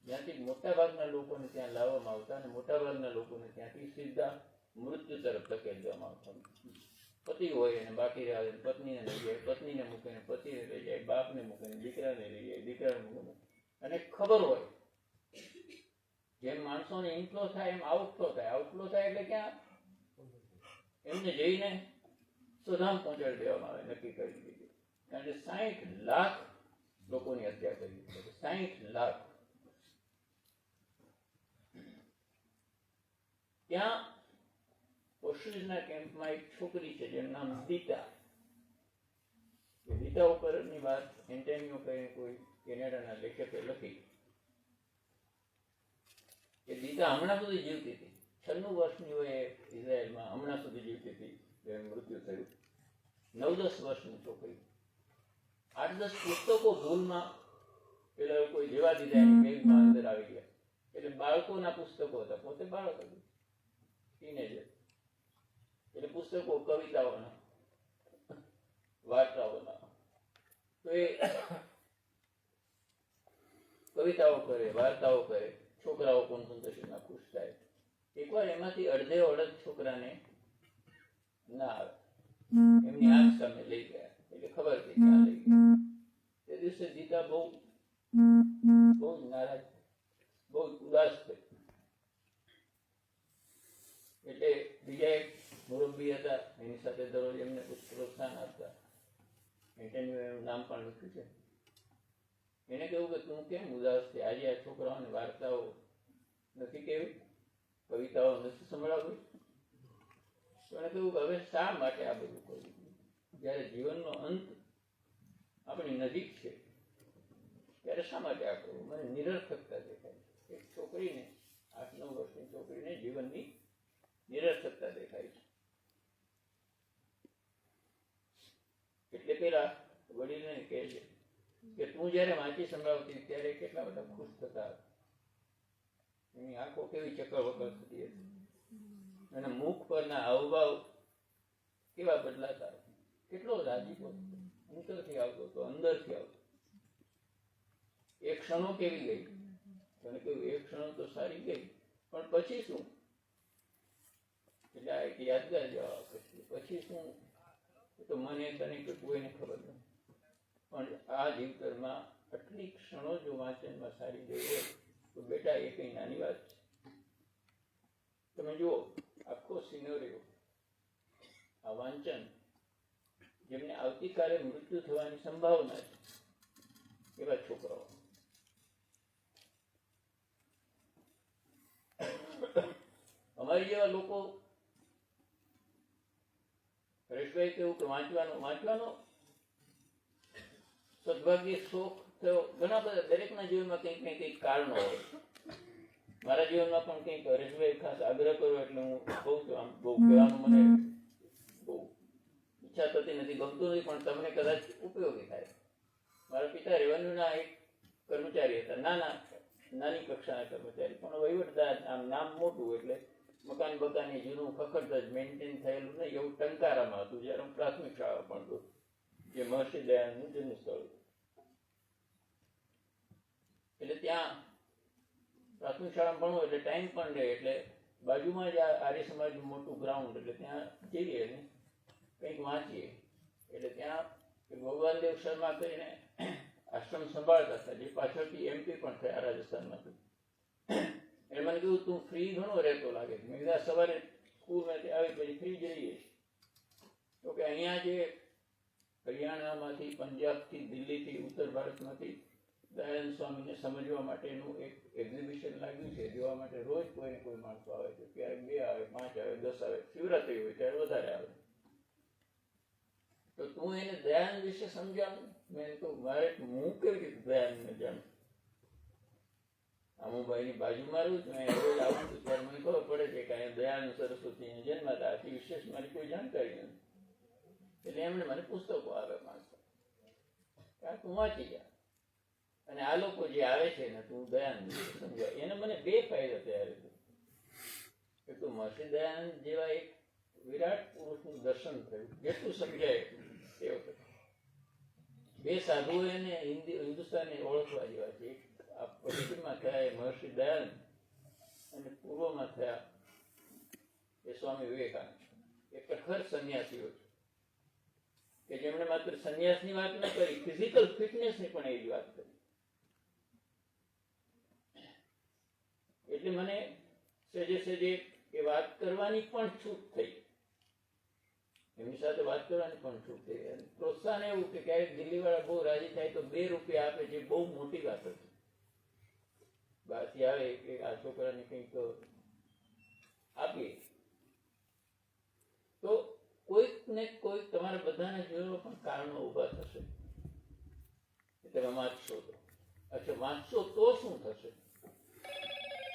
જ્યાંથી મોટાભાગના લોકોને ત્યાં લાવવામાં આવતા અને મોટાભાગના લોકોને ત્યાંથી સીધા મૃત્યુ તરફ ધકેલી દેવામાં આવતા. પતિ હોય અને બાકી રહ્યા પત્નીને લઈ જાય, પત્નીને મૂકીને પતિને લઈ જાય, બાપને મૂકીને દીકરાને લઈ જાય, દીકરાને મૂકીને અને ખબર હોય, જેમ માણસોને ઇનફ્લો થાય એમ આઉટફ્લો થાય. આઉટફ્લો થાય એટલે ક્યાં? એમને જઈને સુધામ પહોંચાડી દેવામાં આવે, નક્કી કરી દીધું. કારણ કે 60 લાખ લોકોની હત્યા કરી છે. 60 લાખ. ત્યાં ઓસ્ટ્રેલિયાના કેમ્પમાં એક છોકરી છે જેનું નામ દીતા. એ દીતા ઉપરની વાત એન્ટેનિયો કરીને કોઈ કેનેડાના લેખકે લખી. એ દીતા હમણાં સુધી જીવતી હતી. 96 વર્ષની હોય એ ઇઝરાયલમાં હમણાં સુધી જીવતી હતી. એનું મૃત્યુ થયું. 9-10 વર્ષની છોકરી. 8-10 પુસ્તકો ભૂલમાં પેલા લોકોએ જેવા દીધા એની બેગમાં અંદર આવી ગયા. એટલે બાળકોના પુસ્તકો હતા. પોતે બાળક હતું, ટીનેજર. એટલે પુસ્તકો કવિતાઓના, વાર્તાઓના. તો એ કવિતાઓ કરે, વાર્તાઓ કરે. છોકરાઓ કોન્સન્ટ્રેશનમાં ખુશ થાય. એકવાર એમાંથી અડધે અડધ છોકરાને ના આવે, એમની આંખ સામે લઈ ગયા. એટલે ખબર છે ક્યાં લઈ ગયા. તે દિવસે દીતા બહુ જ નારાજ, બહુ ઉદાસ થઈ. એટલે બીજા એક મુરબ્બી હતા, એની સાથે દરરોજ એમને પ્રોત્સાહન આપતા. એન્ટેનિયો એનું નામ પણ લખ્યું છે. એને કહ્યું કે તું કેમ ઉદાસ છે? આજે આ છોકરાઓને વાર્તાઓ નથી કહેવી, કવિતાઓ નથી સંભળાવવી? તો એને કહ્યું કે હવે શા માટે આ બધું કરવું? જ્યારે જીવનનો અંત આપણી નજીક છે ત્યારે શા માટે આ કરવું? મને નિરર્થકતા દેખાય. એક છોકરીને, 8-9 વર્ષની છોકરીને જીવનની નિરર્થકતા દેખાય છે. એટલે પેલા વડીલને કહે છે કે તું જયારે વાંચી સંભળાવતી ત્યારે કેટલા બધા ખુશ થતા. એની આંખો કેવી ચક્કર વક્કર થતી હતી, અને મુખ પરના હાવભાવ કેવા બદલાતા. કેટલો રાજીપો અંતરથી આવતો હતો, અંદરથી આવતો. એ ક્ષણો કેવી ગઈ? તને કહ્યું એ ક્ષણો તો સારી ગઈ, પણ પછી શું? એટલે આ એક યાદગાર જવાબ આપે. પછી શું? તો મને તને કે કોઈને ખબર નથી. પણ આ જીવતરમાં આટલી ક્ષણો જો વાંચનમાં સારી ગઈ હોય તો બેટા એ કઈ નાની વાત છે. તમે જુઓ આખો સિનેરિયો, આ વાંચન, જેમને આવતીકાલે મૃત્યુ થવાની સંભાવના છે એવા છોકરાઓ. અમારી જેવા લોકો, હરેશભાઈ કેવું કે વાંચવાનો સદભાગ્ય શોખ થયો. ઘણા બધા દરેકના જીવનમાં કંઈક ને કંઈક કારણો હોય. મારા જીવનમાં પણ કંઈક હરેશભાઈ ખાસ આગ્રહ કર્યો એટલે હું કહું છું. આમ બહુ કહેવાનું મને બહુ ઈચ્છા થતી નથી, ગમતું નથી, પણ તમને કદાચ ઉપયોગી થાય. મારા પિતા રેવન્યુના એક કર્મચારી હતા, નાની કક્ષાના કર્મચારી, પણ વહીવટદાર. આમ નામ મોટું એટલે મકાન બકાની જૂનું ખખડત જ મેન્ટેન થયેલું નહીં એવું ટંકારામાં હતું. જ્યારે હું પ્રાથમિક શાળા ભણતો, જે મહર્ષિ દયાનંદનું જન્મ સ્થળ હતું. એટલે ત્યાં પ્રાથમિક શાળામાં ભણવું એટલે ટાઈમ પણ રહે. એટલે બાજુમાં જ આર્ય સમાજનું મોટું ગ્રાઉન્ડ, એટલે ત્યાં જઈએ ને કંઈક વાંચીએ. એટલે ત્યાં ભગવાનદેવ શર્મા કરીને આશ્રમ સંભાળતા હતા, જે પાછળથી MP પણ થયા રાજસ્થાનમાંથી. એને મને કહ્યું તું ફ્રી ઘણો રહેતો લાગે. મેં કીધા સવારે સ્કૂલમાંથી આવી પછી ફ્રી જઈએ. તો કે અહીંયા જે હરિયાણામાંથી, પંજાબથી, દિલ્હીથી, ઉત્તર ભારતમાંથી દયાનંદ સ્વામીને સમજવા માટેનું એક એક્ઝિબિશન લાગ્યું છે. જોવા માટે રોજ કોઈને કોઈ માણસો આવે છે. ક્યારેક 2 આવે, 5 આવે, 10 આવે. શિવરાત્રી હોય ત્યારે વધારે આવે. તો તું એને દયાનંદ વિશે સમજાવું? મેં કહ્યું મારે હું કેવી રીતે દયાનંદને જાણું? અમુભાઈની બાજુમાં રહું છું, રોજ આવું છું ત્યારે મને ખબર પડે છે કે અહીંયા દયાનંદ સરસ્વતીને જન્મ હતા. આથી વિશેષ મારી કોઈ જાણકારી નથી. એટલે એમણે મને પુસ્તકો આવે વાંચતા. કારણ તું વાંચી જા. અને આ લોકો જે આવે છે ને તું દયાનંદ સમજાય. એને મને 2 ફાયદા થયા છે. એક તો મહર્ષિ દયાનંદ જેવા એક વિરાટ પુરુષનું દર્શન થયું, જેટલું સમજાય એ વખત. 2 સાધુઓ એને હિન્દુસ્તાનને ઓળખવા જેવા છે. આ પશ્ચિમમાં થયા એ મહર્ષિ દયાનંદ, અને પૂર્વમાં થયા એ સ્વામી વિવેકાનંદ. એ પ્રખર સંન્યાસીઓ છે કે જેમણે માત્ર સંન્યાસની વાત ન કરી, ફિઝિકલ ફિટનેસની પણ એ જ વાત કરી. એટલે મને સહેજે એ વાત કરવાની પણ છૂટ થઈ, એમની સાથે વાત કરવાની પણ છૂટ થઈ. અને પ્રોત્સાહન એવું કે ક્યારેક દિલ્હીવાળા બહુ રાજી થાય તો 2 રૂપિયા આપે, જે બહુ મોટી વાત હતી. બહારથી આવે કે આ છોકરાને કંઈક આપીએ, તો કોઈક ને કોઈક તમારા બધાના જીવનમાં પણ કારણો ઊભા થશે કે તમે વાંચશો તો. અચ્છા, વાંચશો તો શું થશે?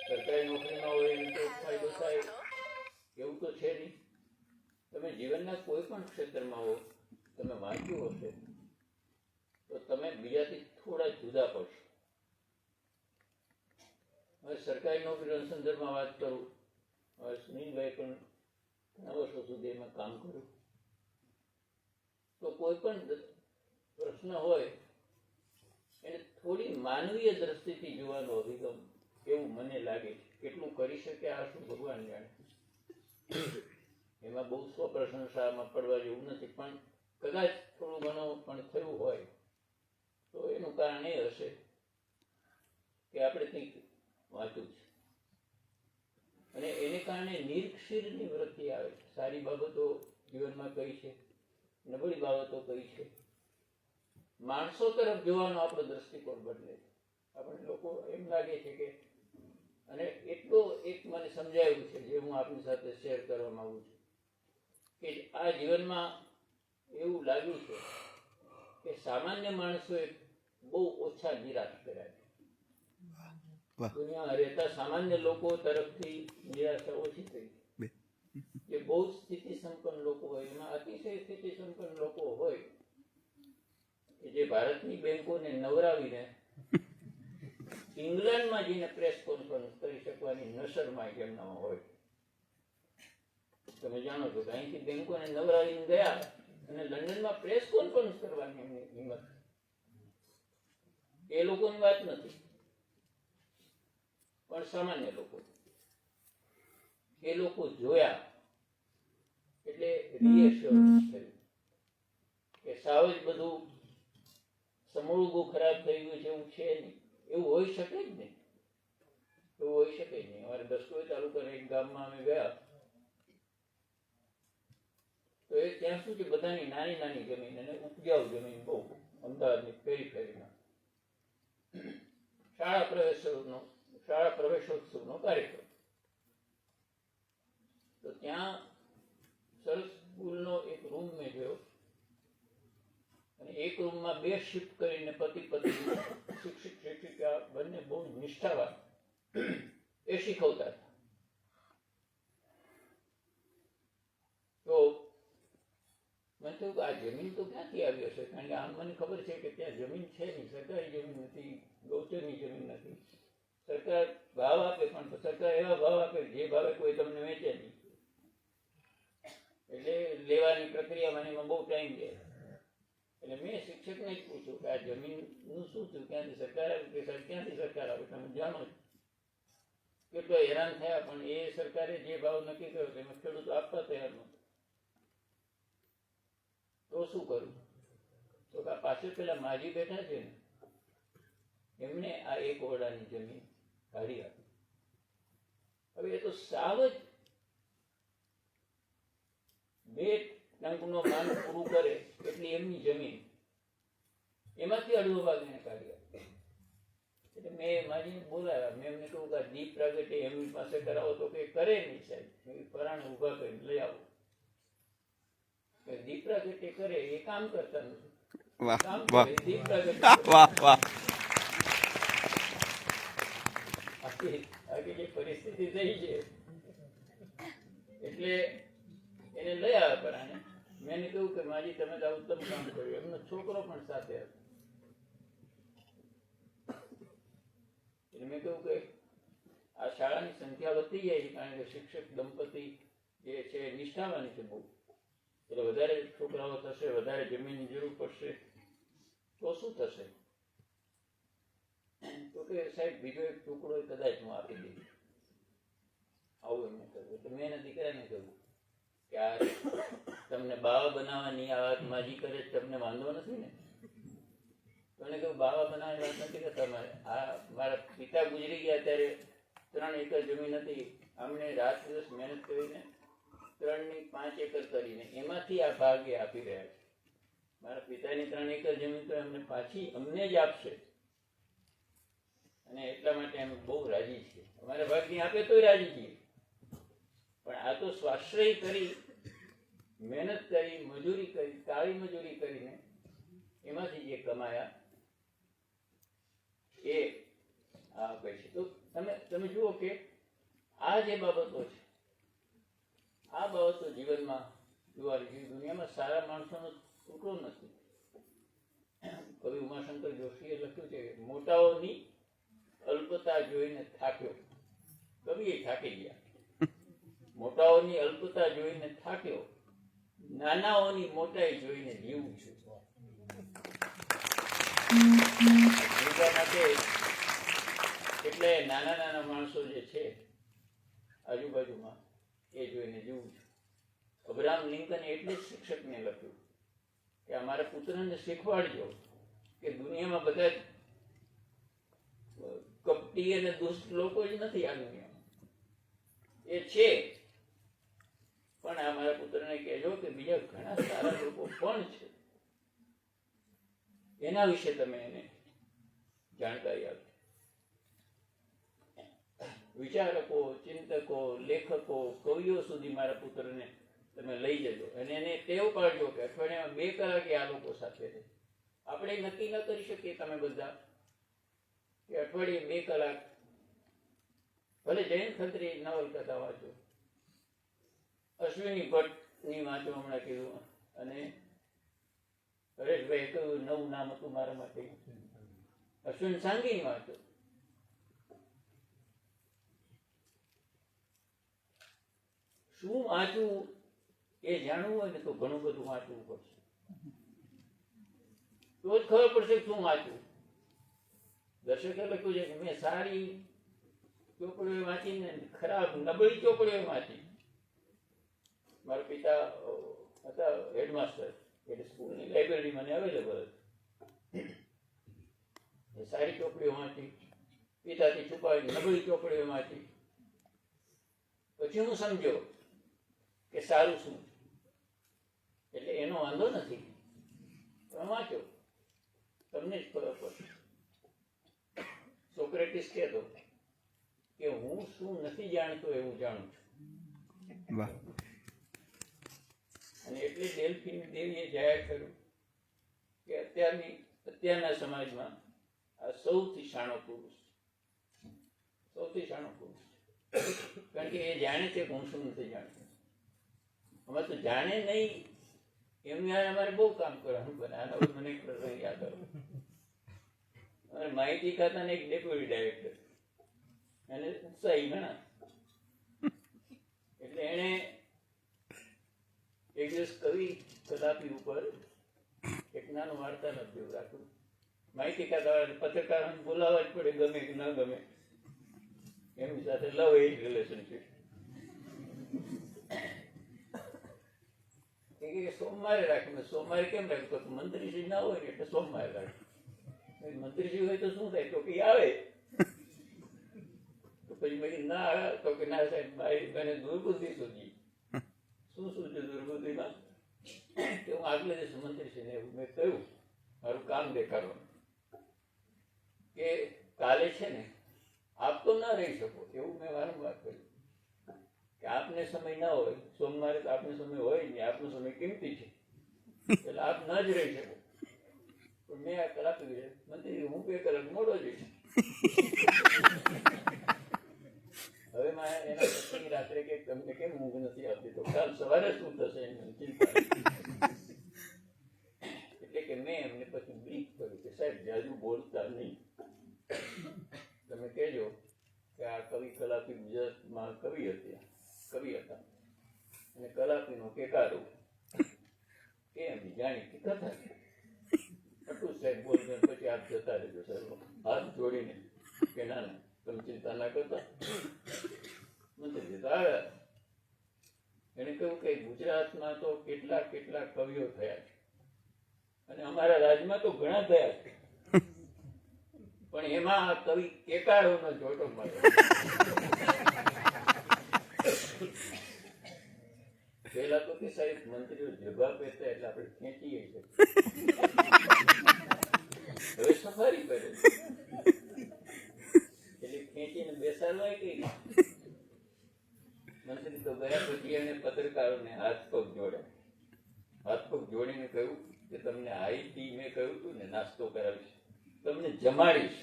સરકારી નોકરીમાં હોય એમ તો ફાયદો થાય એવું તો છે નહીં. તમે જીવનના કોઈ પણ ક્ષેત્રમાં હો, તમે વાંચ્યું હશે તો તમે બીજાથી થોડા જુદા પડશો. હવે સરકારી નોકરીના સંદર્ભમાં વાત કરું, હવે સુનિલભાઈ પણ ઘણા વર્ષો સુધી એમાં કામ કર્યું, તો કોઈ પણ પ્રશ્ન હોય એને થોડી માનવીય દ્રષ્ટિથી જોવાનો અભિગમ એવું મને લાગે છે. કેટલું કરી શકે આ શું ભગવાન જાણે. એમાં બહુ સ્વપ્રશંસામાં પડવા જેવું નથી, પણ કદાચ થોડું ઘણું પણ થયું હોય તો એનું કારણ એ હશે કે આપણે કંઈક વાંચ્યું છે, અને એને કારણે નિરીક્ષીરની વૃત્તિ આવે છે. સારી બાબતો જીવનમાં કઈ છે, નબળી બાબતો કઈ છે, માણસો તરફ જોવાનો આપણો દ્રષ્ટિકોણ બદલે છે. આપણે લોકો એમ લાગે છે કે, અને એટલો એક મને સમજાયું છે જે હું આપની સાથે શેર કરવા માંગુ છું, કે આ જીવનમાં એવું લાગ્યું છે કે સામાન્ય માણસોએ બહુ ઓછા નિરાશ કર્યા છે. દુનિયામાં રહેતા સામાન્ય લોકો તરફથી નિરાશા ઓછી થઈ. જે બહુ સ્થિતિ સંપન્ન લોકો હોય, એમાં અતિશય સ્થિતિ સંપન્ન લોકો હોય કે જે ભારતની બેંકોને નવરાવીને ઇંગ્લેન્ડમાં જઈને પ્રેસ કોન્ફરન્સ કરી શકવાની નસરમાં એમનામાં હોય. તમે જાણો છો કે અહીંથી બેંકોને નવરાવીને ગયા અને લંડનમાં પ્રેસ કોન્ફરન્સ કરવાની એમની હિંમત. એ લોકોની વાત નથી, પણ સામાન્ય લોકો. એ લોકો જોયા એટલે રીએશ્યોરન્સ થયું કે સાવ જ બધું સમૂળગું ખરાબ થઈ ગયું છે એવું છે નહીં. એવું હોઈ શકે જ નહીં, એવું હોઈ શકે જ નહીં. અમારે દસકોઈ તાલુકાના એક ગામમાં અમે ગયા તો એ ત્યાં શું છે, બધાની નાની નાની જમીન અને ઉપજાઉ જમીન બહુ. અમદાવાદની પેરીફેરીમાં શાળા પ્રવેશોત્સવનો કાર્યક્રમ. તો ત્યાં સરસ સ્કૂલનો એક રૂમ મેં જોયો, અને એક રૂમમાં 2 શિફ્ટ કરીને પતિ પત્ની શિક્ષક શિક્ષિકા બંને બહુ નિષ્ઠાવાન એ શીખવતા હતા. તો મને થયું કે આ જમીન તો ક્યાંથી આવી હશે, કારણ કે આમ મને ખબર છે કે ત્યાં જમીન છે નહીં, સરકારી જમીન નથી, ગૌચરની જમીન નથી. સરકાર ભાવ આપે, પણ સરકાર એવા ભાવ આપે જે ભાવે કોઈ તમને વેચે નહીં. એટલે લેવાની પ્રક્રિયામાં એમાં બહુ ટાઈમ જાય. એટલે મેં શિક્ષકને જ પૂછ્યું કે આ જમીનનું શું થયું, ક્યાંથી સરકાર આવી, કે ક્યાંથી સરકાર આવે, તમે જાણો છો. કેટલો હેરાન થયા, પણ એ સરકારે જે ભાવ નક્કી કર્યો તેમાં ખેડૂતો આપવા તૈયાર નહોતો. તો શું કરું? તો આ પાછળ પેલા માજી બેઠા છે ને, એમને આ 1 ઓરડાની જમીન કાઢી આપી. હવે એ તો સાવ જ 2 ટંકનો માન પૂરું કરે એટલી એમની જમીન, એમાંથી અડધો ભાગ એને કાઢી આપી. એટલે મેં માજીને બોલાવ્યા, મેં એમને કહ્યું કે દીપ પ્રાગટ્ય એમની પાસે કરાવો, તો કે કરે નહીં સાહેબ. પરાણે ઉભા કરીને લઈ આવો. દીપ પ્રાગટ્ય કરે એ કામ કરતા નથી. કામ કરે દીપ પ્રાગટ્ય. આખી જે પરિસ્થિતિ થઈ છે એટલે એને લઈ આવ્યા પરાણે. મેં એને કહ્યું કે માજી તમે તો ઉત્તમ કામ કર્યું. એમનો છોકરો પણ સાથે હતો. એટલે મેં કહ્યું કે આ શાળાની સંખ્યા વધતી જાય છે, કારણ કે શિક્ષક દંપતી જે છે નિષ્ઠાવાન છે બહુ. એટલે વધારે છોકરાઓ થશે, વધારે જમીનની જરૂર પડશે, તો શું થશે? તો કે સાહેબ બીજો એક ટુકડો કદાચ હું આપી દઈશ. આવું એમને કહ્યું. એટલે મેં એના દીકરાને કહ્યું કે આ તમને બાવા બનાવવાની આ વાત માજી કરે, તમને વાંધો નથી ને? તો એને કહ્યું બાવા બનાવવાની વાત નથી કરતા. મારે આ મારા પિતા ગુજરી ગયા ત્યારે 3 એકર જમીન હતી, અમને રાત દિવસ મહેનત કરીને 3 ની 5 એકર કરીને એમાંથી આ ભાગ એ આપી રહ્યા છે. મારા પિતાની 3 એકર જમીન તો એમને પાછી અમને જ આપશે, અને એટલા માટે અમે બહુ રાજી છીએ. અમારા ભાગની આપે તોય રાજી છીએ, પણ આ તો સ્વાશ્રય કરી, મહેનત કરી, મજૂરી કરી, કાળી મજૂરી કરીને એમાંથી જે કમાયા એ આ આપે છે. તો તમે જુઓ કે આ જે બાબતો છે, આ બાબતો જીવનમાં જોવાની, દુનિયામાં સારા માણસોનો તૂટો નથી. કવિ ઉમાશંકર જોશીએ લખ્યું છે, મોટાઓની અલ્પતા જોઈને થાક્યો. કવિએ થાકી ગયા. મોટાઓની અલ્પતા જોઈને થાક્યો, નાનાઓની મોટાઈ જોઈને જીવું છું. જીવવા માટે એટલે નાના નાના માણસો જે છે આજુબાજુમાં, એ જોઈને જીવું છું. અબ્રાહમ લિંકને એટલે જ શિક્ષકને લખ્યું કે અમારા પુત્રને શીખવાડજો કે દુનિયામાં બધા કપટી અને દુષ્ટ લોકો જ નથી આ દુનિયામાં, એ છે, પણ આ મારા પુત્રને કહેજો કે બીજા ઘણા સારા લોકો પણ છે, એના વિશે તમે એને જાણકારી આપજો. વિચારકો, ચિંતકો, લેખકો, કવિઓ સુધી મારા પુત્રને તમે લઈ જજો, અને એને ટેવ પાડજો કે અઠવાડિયામાં 2 કલાકે આ લોકો સાથે રહે. આપણે નક્કી ન કરી શકીએ તમે બધા કે અઠવાડિયે 2 કલાક, ભલે જૈન ખત્રી નવલકથા વાંચો, અશ્વિની ભટ્ટની વાંચો, હમણાં કીધું, અને હરેશભાઈ કહ્યું નવું નામ હતું મારા માટે, અશ્વિન સાંગીની વાંચો. શું વાંચવું એ જાણવું હોય ને તો ઘણું બધું વાંચવું પડશે, તો જ ખબર પડશે શું વાંચવું. દર્શકે લખ્યું છે કે મેં સારી ચોપડીઓ વાંચીને ખરાબ નબળી ચોપડીઓ વાંચી. મારા પિતા હતા હેડમાસ્ટર, એટલે સ્કૂલની લાઇબ્રેરી મને અવેલેબલ હતી. સારી ચોપડીઓ વાંચી, પિતાથી છુપાવી નબળી ચોપડીઓ વાંચી. પછી હું સમજ્યો કે સારું શું, એટલે એનો વાંધો નથી, તમે વાંચો, તમને જ ખબર પડશે. સોક્રેટિસ કહેતો કે હું શું નથી જાણતો એવું જાણું છું. અને એટલે ડેલ્ફીની દેવીએ જાહેર કર્યું કે અત્યારના સમાજમાં આ સૌથી શાણો પુરુષ, સૌથી શાણો પુરુષ, કારણ કે એ જાણે છે કે હું શું નથી જાણતો. અમે તો જાણે નહીં એમની અમારે બહુ કામ કરવાનું બને. આનો મને એક પ્રસંગ યાદ આવ્યો. અમારે માહિતી ખાતાના એક ડેપ્યુટી ડાયરેક્ટર, એને ઉત્સાહી ઘણા, એટલે એને એક દિવસ કવિ કદાપી ઉપર એક નાનું વાર્તાલાપ જેવું રાખ્યું. માહિતી ખાતા પત્રકારોને બોલાવવા જ પડે, ગમે કે ન ગમે, એમની સાથે લવ એજ રિલેશનશીપ. સોમવારે રાખ્યું. સોમવારે કેમ રાખ્યું? તો મંત્રીશ્રી ના હોય ને એટલે સોમવારે રાખ્યું. મંત્રીશ્રી હોય તો શું થાય? તો કે આવે. તો પછી મેં ના આવ્યા તો કે ના સાહેબ, મારી મને દુર્બુદ્ધિ સૂજી. શું સૂજ્યું દુર્બુદ્ધિમાં? કે હું આગલે દિવસે મંત્રીશ્રીને એવું મેં કહ્યું, મારું કામ દેખાડવાનું, કે કાલે છે ને આપ તો ના રહી શકો, એવું મેં વારંવાર કહ્યું કે આપને સમય ના હોય, સોમવારે તો આપનો સમય હોય નહીં, આપનો સમય કિંમતી છે, એટલે આપ ન જ રહી શકો. પણ મેં આ કલાક મંત્રી હું 2 કલાક મોડો જઈશ. હવે એના પત્ની રાત્રે કે તમને કેમ ઊંઘ નથી આવતી? તો કાલ સવારે શું થશે એની ચિંતા. એટલે કે મેં એમને પછી બ્રીફ કર્યું કે સાહેબ જાજુ બોલતા નહીં, તમે કહેજો કે આ કવિ કલાપી ગુજરાતમાં કવિ હતા, અને કલાપીનો કેકારો કે એમની જાણીતી કથા છે. આટલું સાહેબ બોલજો, પછી આપ જતા રહેજો સાહેબ હાથ જોડીને કે ના ના તમે ચિંતા ના કરતા. મંત્રી તો આવ્યા. એને કહ્યું કે ગુજરાતમાં તો કેટલા કેટલા કવિઓ થયા છે, અને અમારા રાજ્યમાં તો ઘણા થયા છે, પણ પણ એમાં આ કવિ કેકાળોનો જોટો મળ્યો. પેલા તો કે સાહેબ મંત્રીઓ જવાબ પહેરતા એટલે આપણે ખેંચીએ છીએ. હવે સફારી કરે એટલે ખેંચીને બેસાડવા કઈ મંત્રી તો ગયા પછી એને પત્રકારોને હાથ પગ જોડ્યા. હાથ પગ જોડીને કહ્યું કે તમને આઈથી મેં કહ્યું હતું ને નાસ્તો કરાવીશ, તમને જમાડીશ,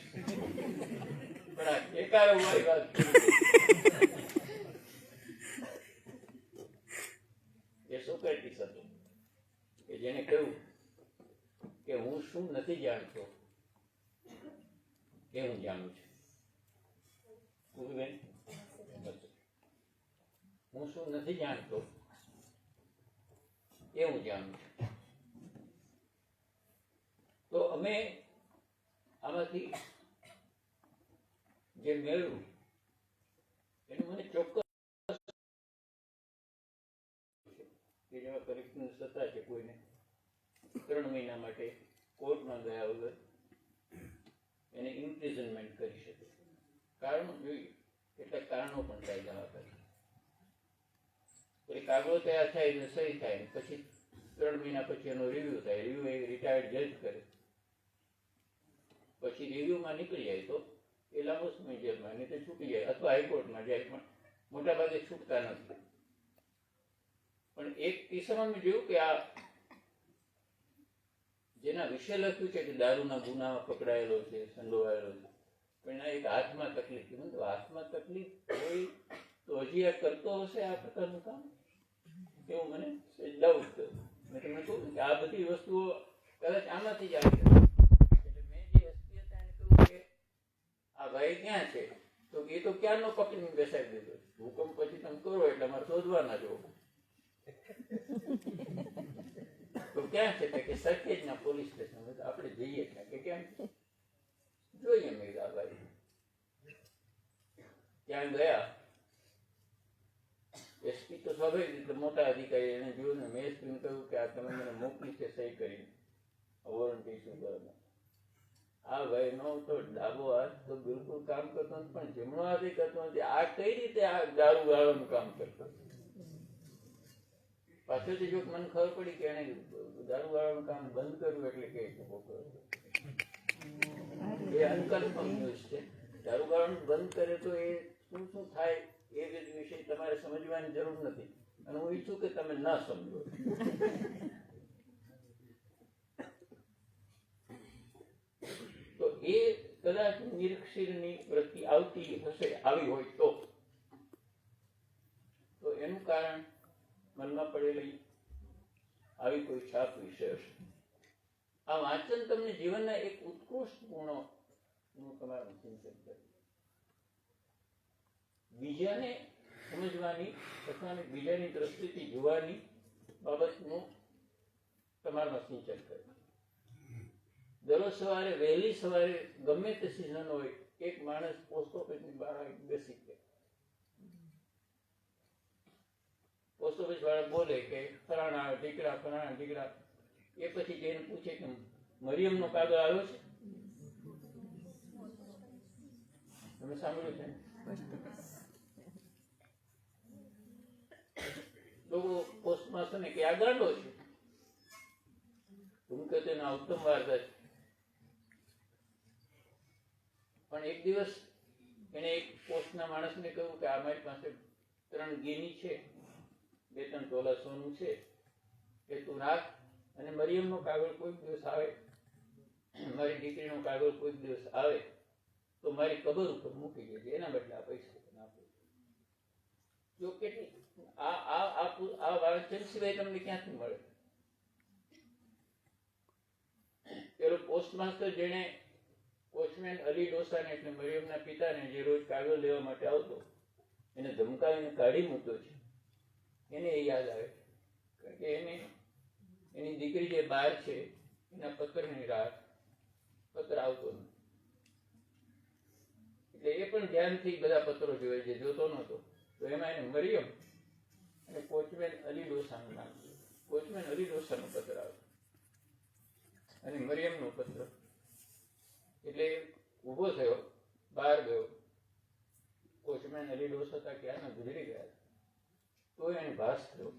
પણ આ કેકારો વાળી વાત એ સોક્રેટિસ હતો કે જેને કહ્યું કે હું શું નથી જાણતો એ હું જાણું છું. હું શું નથી જાણતો એ હું જાણું છું. તો અમે આમાંથી જે મેળવ્યું એનું મને ચોક્કસ કે જેવા પરીક્ષાની સત્તા છે, કોઈને 3 મહિના માટે કોર્ટમાં ગયા વગર એને ઇમ્પ્રિઝનમેન્ટ કરી શકે. કારણો જોઈએ, કેટલાક કારણો પણ કાયદામાં કરે. પછી કાગળો તૈયાર થાય એટલે સહી થાય, પછી 3 મહિના પછી એનો રિવ્યુ થાય. રિવ્યુ એ રિટાયર્ડ જજ કરે, પછી રિવ્યુમાં નીકળી જાય તો એ લાંબો સમય જેલમાં, નહીં તો છૂટી જાય અથવા હાઈકોર્ટમાં જાય, પણ મોટા ભાગે છૂટતા નથી. પણ એક કિસ્સામાં મેં જોયું કે આ જેના વિશે લખ્યું છે કે દારૂના ગુનામાં પકડાયેલો છે, સંડોવાયેલો છે, પણ એના એક હાથમાં તકલીફ. મને તો હાથમાં તકલીફ હોય તો હજી આ કરતો હશે આ પ્રકારનું કામ, એવું મને ડાઉટ થયો. મેં તમને કહું કે આ બધી વસ્તુઓ કદાચ આમાંથી જ આવી. એટલે મેં જે એસપી હતા એને કહ્યું કે આ ભાઈ ક્યાં છે, તો એ તો ક્યારનો પકડીને બેસાડી દીધો. હુકમ પછી તમે કરો એટલે અમારે શોધવાના જો. તો ક્યાં છે કે સરખેજના પોલીસ સ્ટેશન. આપણે જઈએ ત્યાં કે કેમ જોઈએ. મેં આ ભાઈ ત્યાં ગયા. એસપી તો સ્વાભાવિક રીતે મોટા અધિકારી, એને જોયું ને મેં એસપીને કહ્યું કે આ તમે મને મોકલી છે સહી કરીને વોરંટ ઇસ્યુ કરવા. આ ભાઈનો તો ડાબો હાથ તો બિલકુલ કામ કરતો નથી, પણ જમણો હાથ કરતો નથી. આ કઈ રીતે આ દારૂ ગાળવાનું કામ કરતો? પાછળથી જો મને ખબર પડી કે એને દારૂ ગાળવાનું કામ બંધ કર્યું એટલે કે એ અનકન્ફર્મ ન્યૂઝ છે. દારૂ ગાળવાનું બંધ કરે તો એ શું શું થાય એ વિશે તમારે સમજવાની જરૂર નથી, અને હું ઈચ્છું કે તમે ન સમજો. તો એ કદાચ નિરીક્ષણની વૃત્તિ આવતી હશે, આવી હોય તો એનું કારણ મનમાં પડેલી આવી કોઈ છાપ વિશે હશે. આ વાંચન તમને જીવનના એક ઉત્કૃષ્ટ ગુણોનું તમારું ચિંતન કરે, બીજાને સમજવાની અથવા બીજાની દ્રષ્ટિથી જોવાની બાબતનું તમારામાં સિંચન કરે. દરરોજ સવારે વહેલી સવારે ગમે તે સિઝન હોય, એક માણસ પોસ્ટ ઓફિસની બહાર બેસી જાય. પોસ્ટ ઓફિસ વાળા બોલે કે ફલાણા દીકરા, એ પછી જઈને પૂછે કે મરિયમનો કાગળ આવ્યો છે? તમે સાંભળ્યું છે? લોકો પોસ્ટ માસ્ટરને કે આ ગાંડો છે. હું કહે તેના ઉત્તમ વાર્તા છે. પણ એક દિવસ એને એક પોસ્ટના માણસને કહ્યું કે આ મારી પાસે 3 ગીની છે, 2-3 તોલા સોનું છે, એ તું રાખ, અને મરિયમનો કાગળ કોઈક દિવસ આવે, મારી દીકરીનો કાગળ કોઈક દિવસ આવે તો મારી કબર ઉપર મૂકી દેજે, એના બદલે આ પૈસા તને આપો. જો કેટલી આ વાંચન સિવાય તમને ક્યાંથી મળે? પેલો પોસ્ટ માસ્ટર જેને વોચમેન અલી ડોસાને એટલે મરિયમના પિતાને જે રોજ કાગળ લેવા માટે આવતો, એને ધમકાવીને કાઢી મૂક્યો છે. એને એ યાદ આવે કારણ કે એની દીકરી જે બહાર છે એના પત્રની રાહ, પત્ર આવતો નથી. એટલે એ પણ ધ્યાનથી બધા પત્રો જોવે, જે જોતો નહોતો. તો એમાં એને મરિયમ અને વોચમેન અલી ડોસાનું નામ, વોચમેન અલી ડોસાનો પત્ર આવે અને મરિયમનો પત્ર. એટલે ઊભો થયો, બહાર ગયો, કોચમેન અલી ડોસ હતા ક્યાંના ગુજરી ગયા, તો એને ભાસ થયો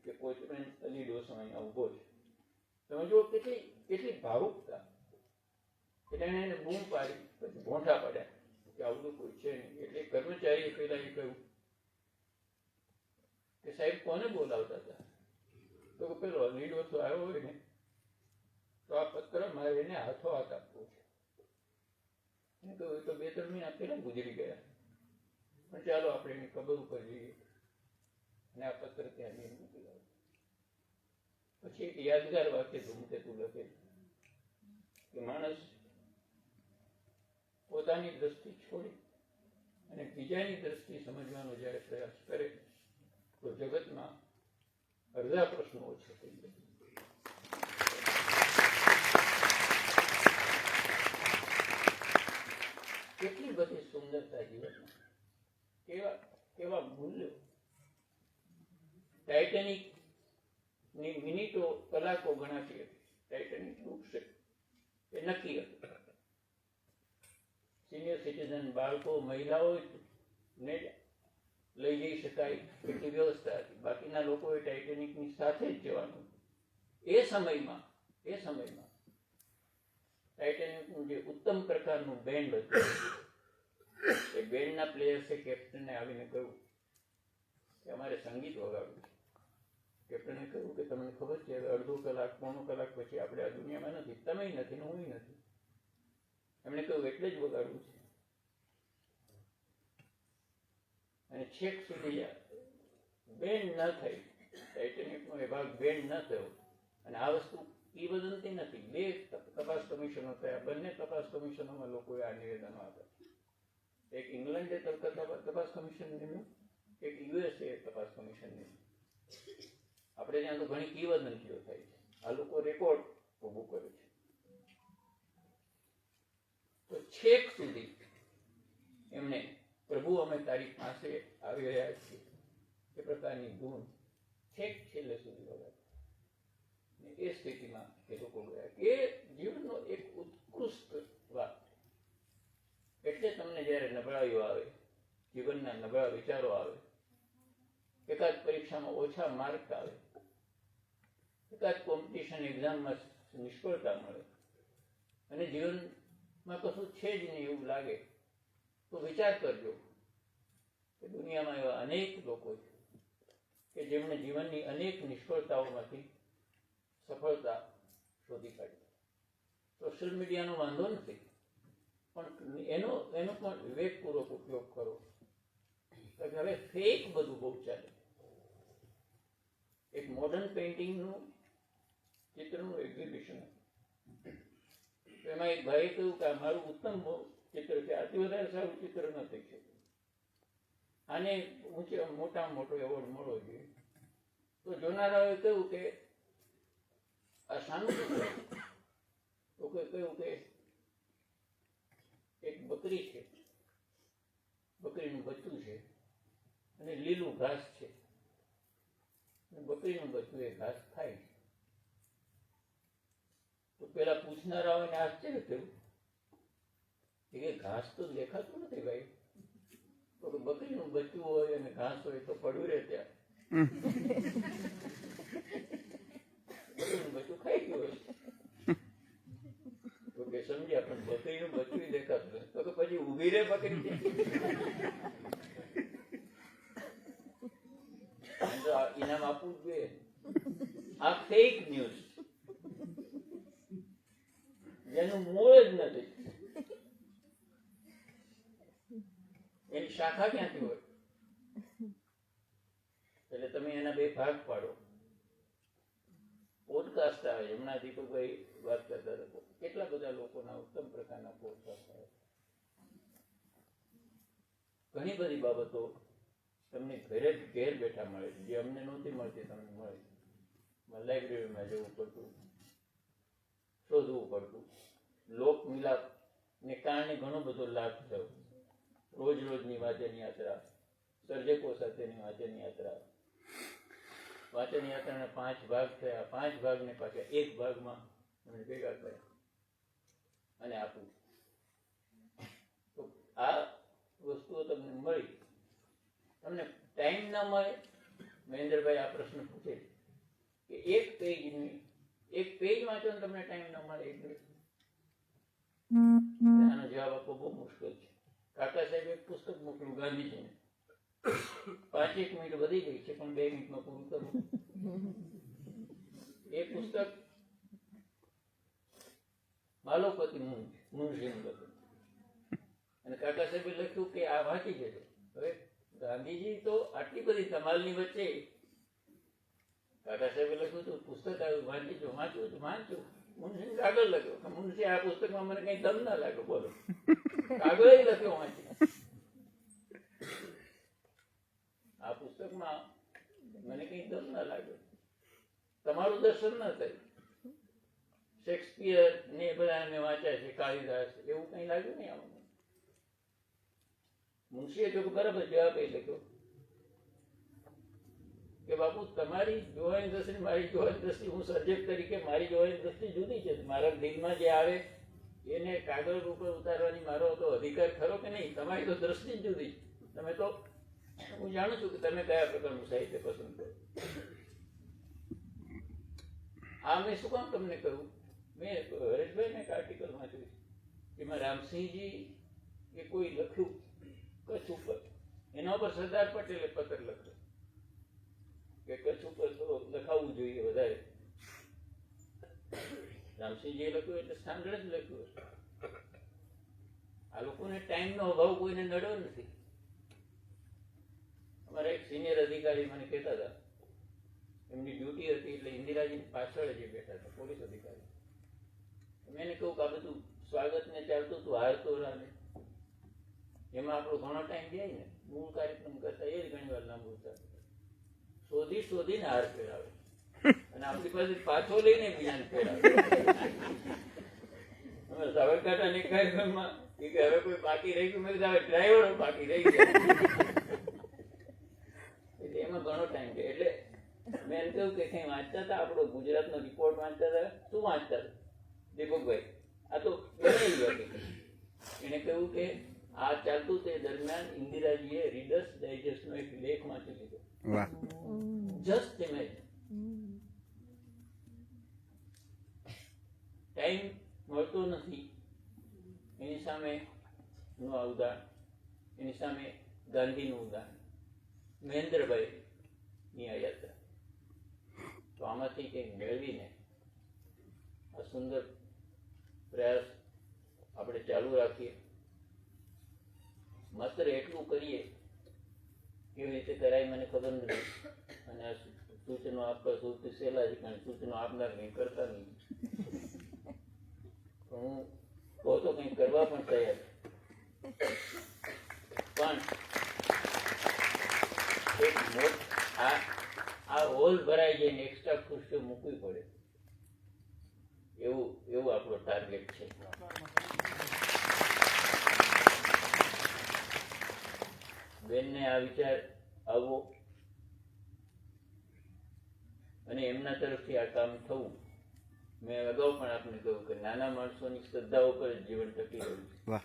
કે કોચમેન અલી ડોસો અહીંયા ઊભો છે. તમે જુઓ કેટલી ભાવુકતા. એટલે એને બૂમ પાડી, પછી ભોંઠા પાડ્યા કે આવું કોઈ છે નહીં. એટલે કર્મચારીએ પહેલા એ કહ્યું કે સાહેબ કોને બોલાવતા હતા? તો પેલો અલી ડોસો આવ્યો હોય ને તો આ પત્ર મારે એને હાથો હાથ આપવો છે. એને કહ્યું એ તો 2-3 મહિના પહેલા ગુજરી ગયા, પણ ચાલો આપણે એની કબર ઉપર જઈએ અને આ પત્ર ત્યાં જઈને મૂકી આવો. પછી એક યાદગાર વાક્ય ધૂમકેતુ લખે કે માણસ પોતાની દ્રષ્ટિ છોડી અને બીજાની દ્રષ્ટિ સમજવાનો જ્યારે પ્રયાસ કરે તો જગતમાં અડધા પ્રશ્નો ઓછા થઈ જાય. કેટલી બધી સુંદરતા જીવનમાં, કેવા મૂલ્યો. ટાઇટેનિક ની મિનિટો કલાકો ગણાતી હતી. ટાઇટેનિક ડૂબશે એ નક્કી હતું. સિનિયર સિટીઝન, બાળકો, મહિલાઓ ને લઈ જઈ શકાય એટલી વ્યવસ્થા હતી. બાકીના લોકોએ ટાઇટેનિકની સાથે જ જવાનું. એ સમયમાં ટાઇટેનિકનું જે ઉત્તમ પ્રકારનું બેન્ડ હતું, એ બેન્ડના પ્લેયર્સે કેપ્ટનને આવીને કહ્યું કે અમારે સંગીત વગાડવું છે. કેપ્ટને કહ્યું કે તમને ખબર છે હવે અડધો કલાક, પોણો કલાક પછી આપણે આ દુનિયામાં નથી, તમે નથી ને હું નથી. એમણે કહ્યું એટલે જ વગાડવું છે. અને છેક સુધી બેન્ડ ન થઈ, ટાઇટેનિકનો એ ભાગ બેન્ડ ન થયો. અને આ વસ્તુ કિંવદંતી નથી. 2 તપાસ કમિશનો થયા. બંને તપાસ કમિશનોમાં લોકોએ આ નિવેદનો આપ્યા. એક ઇંગ્લેન્ડે તપાસ કમિશન નિમ્યું, એક યુએસએ તપાસ કમિશન નિમ્યું. આપણે ત્યાં તો ઘણી કિંવદંતીઓ થાય છે. આ લોકો રેકોર્ડ ઊભું કરે છે. તો છેક સુધી એમણે પ્રભુ અમે તારી પાસે આવી રહ્યા છીએ એ પ્રકારની ધૂન છેક છેલ્લે સુધી વગાડી. એ સ્થિતિમાં એ લોકો ગયા કે જીવનનો એક ઉત્કૃષ્ટ વાત. એટલે તમને જ્યારે નબળાઈઓ આવે, જીવનના નબળા વિચારો આવે, એકાદ પરીક્ષામાં ઓછા માર્ક આવે, એકાદ કોમ્પિટિશન એક્ઝામમાં નિષ્ફળતા મળે અને જીવનમાં કશું છે જ નહીં એવું લાગે, તો વિચાર કરજો કે દુનિયામાં એવા અનેક લોકો છે કે જેમણે જીવનની અનેક નિષ્ફળતાઓમાંથી સફળતા શોધી કાઢી. સોશિયલ મીડિયાનો વાંધો નથી, પણ એનો પણ વિવેકપૂર્વક ઉપયોગ કરો. હવે ફેક બધું બહુ ચાલે. એક મોડર્ન પેઇન્ટિંગનું ચિત્રનું એક્ઝિબિશન હતું. એમાં એક ભાઈએ કહ્યું કે આ મારું ઉત્તમ ચિત્ર છે, આથી વધારે સારું ચિત્ર ન થઈ શકે, આને મોટામાં મોટો એવોર્ડ મળવો જોઈએ. તો જોનારાઓએ કહ્યું કે આ શાનું ચિત્ર? તો કહ્યું કે એક બકરી છે, બકરીનું બચ્ચું છે અને લીલું ઘાસ છે. બકરીનું બચ્ચું એ ઘાસ ખાય. તો પેલા પૂછનારાઓને આશ્ચર્ય થયું કે ઘાસ તો દેખાતું નથી ભાઈ. તો બકરીનું બચ્ચું હોય અને ઘાસ હોય તો પડ્યું રહે ત્યાં. બકરીનું બચ્ચું ખાઈ ગયું હોય તો કે સમજ્યા, પણ બકરીનું બચ્ચું દેખાતું નથી. તો કે પછી ઊભી રહે બકરી. ઇનામ આપવું જોઈએ. આ ફેક ન્યૂઝ જેનું મૂળ જ નથી, એની શાખા ક્યાંથી હોય? એટલે તમે એના 2 ભાગ પાડો. પોડકાસ્ટ આવે, હમણાં દીપકભાઈ વાત કરતા હતા, કેટલા બધા લોકોના ઉત્તમ પ્રકારના પોડકાસ્ટ આવે. ઘણી બધી બાબતો તમને ઘેર બેઠા મળે છે, જે અમને નહોતી મળતી તમને મળે. લાઇબ્રેરીમાં જવું પડતું, શોધવું પડતું. લોક મિલાપને કારણે ઘણો બધો લાભ થયો. રોજની વાંચન યાત્રા, સર્જકો સાથેની વાંચન યાત્રા. વાંચન યાત્રાના 5 ભાગ થયા. 5 ભાગને પાછા 1 ભાગમાં મને ભેગા કર્યા અને આપું. તમને મળી, તમને ટાઈમ ના મળે. મહેન્દ્રભાઈ આ પ્રશ્ન પૂછે કે એક પેજ વાંચો ને તમને ટાઈમ ના મળે એક દિવસ? આનો જવાબ આપવો બહુ મુશ્કેલ છે. કાકા સાહેબ એક પુસ્તક મોકલ્યું ગાંધીજીને, 5 મિનિટ વધી ગઈ છે પણ 2 મિનિટમાં પૂરું કરું. એ પુસ્તક માલવપતિ મુનશીનું લખ્યું અને કાકા સાહેબે લખ્યું કે આ વાંચી જજો. હવે ગાંધીજી તો આટલી બધી ધમાલની વચ્ચે કાકા સાહેબે લખ્યું હતું પુસ્તક આવ્યું, વાંચી વાંચું. મુનશી કાગળ લખ્યો, મુનશી આ પુસ્તકમાં મને કઈ દમ ના લાગ્યો, બોલો. કાગળ લખ્યો વાંચી. આ પુસ્તકમાં મને કઈ દમ ના લાગ્યો, તમારું દર્શન ના થયું. શેક્સપિયર ને બધા મેં વાંચ્યા છે, કાલિદાસ, એવું કઈ લાગ્યું નહીં આમાં. મુનશીએ જો બરાબર જવાબ એ લખ્યો કે બાપુ તમારી જોવાની દ્રષ્ટિ મારી જોવાની દ્રષ્ટિ, હું સર્જક તરીકે મારી જોવાની દ્રષ્ટિ જુદી છે. મારા દિલમાં જે આવે એને કાગળ ઉપર ઉતારવાની મારો તો અધિકાર ખરો કે નહીં? તમારી તો દ્રષ્ટિ જ જુદી. તમે તો, હું જાણું છું કે તમે કયા પ્રકારનું સાહિત્ય પસંદ કરો. આ મેં શું કામ તમને કહ્યું? મેં હરેશભાઈને એક આર્ટિકલ વાંચ્યું એમાં રામસિંહજી એ કોઈ લખ્યું કચ્છ ઉપર, એના ઉપર સરદાર પટેલે પત્ર લખ્યો કે કચ્છ ઉપર તો લખાવવું જોઈએ વધારે. રામસિંહજીએ લખ્યું એટલે સ્ટાન્ડર્ડ જ લખ્યું. આ લોકોને ટાઈમનો અભાવ કોઈને નડ્યો નથી. અમારા એક સિનિયર અધિકારી મને કહેતા હતા, એમની ડ્યુટી હતી એટલે ઇન્દિરાજીની પાછળ જ બેઠા હતા, પોલીસ અધિકારી. મેં કહ્યું કે આ બધું સ્વાગત ને ચાલતું હતું, હાર તોરાને, એમાં આપણો ઘણો ટાઈમ જાય ને, મૂળ કાર્યક્રમ કરતા એ જ ઘણી વાર લાંબુ થાય. શોધીને હાર ફેરાવે અને આપણી પાસે પાછો લઈને બીજાને ફેરાવે. અમે સાબરકાંઠાના કાર્યક્રમમાં કે હવે કોઈ બાકી રહી ગયું, મેં કીધું હવે ડ્રાઈવરો બાકી રહી ગયા. એટલે એમાં ઘણો ટાઈમ છે. એટલે મેં એમ કહ્યું કે કઈ વાંચતા હતા, આપણો ગુજરાતનો રિપોર્ટ વાંચતા હતા. શું વાંચતા હતા દીપકભાઈ? આ તો એને કહ્યું કે આ ચાલતું તે દરમિયાન ઇન્દિરાજીએ રીડર્સ ડાયજેસ્ટનો એક લેખ વાંચી લીધો. Just imagine. ટાઈમ મળતો નથી એની સામે નું આ ઉદાહરણ, એની સામે ગાંધીનું ઉદાહરણ, મહેન્દ્રભાઈ ની આ યાત્રા. તો આમાંથી કંઈક મેળવીને આ સુંદર પ્રયાસ આપણે ચાલુ રાખીએ. માત્ર એટલું કરીએ, કેવી રીતે કરાય મને ખબર નથી, અને આ સૂચનો આપવા સૌથી સહેલા છે, કારણ સૂચનો આપનાર કંઈ કરતા નહીં. હું કહો તો કંઈક કરવા પણ તૈયાર, પણ એક આ હોલ ભરાઈ જઈને એક્સ્ટ્રા ખુરશીઓ મૂકવી પડે એવું આપણો ટાર્ગેટ છે. બેનને આ વિચાર આવવો અને એમના તરફથી આ કામ થવું. મેં અગાઉ પણ આપને કહ્યું કે નાના માણસોની શ્રદ્ધા ઉપર જ જીવન ટકી રહ્યું છે.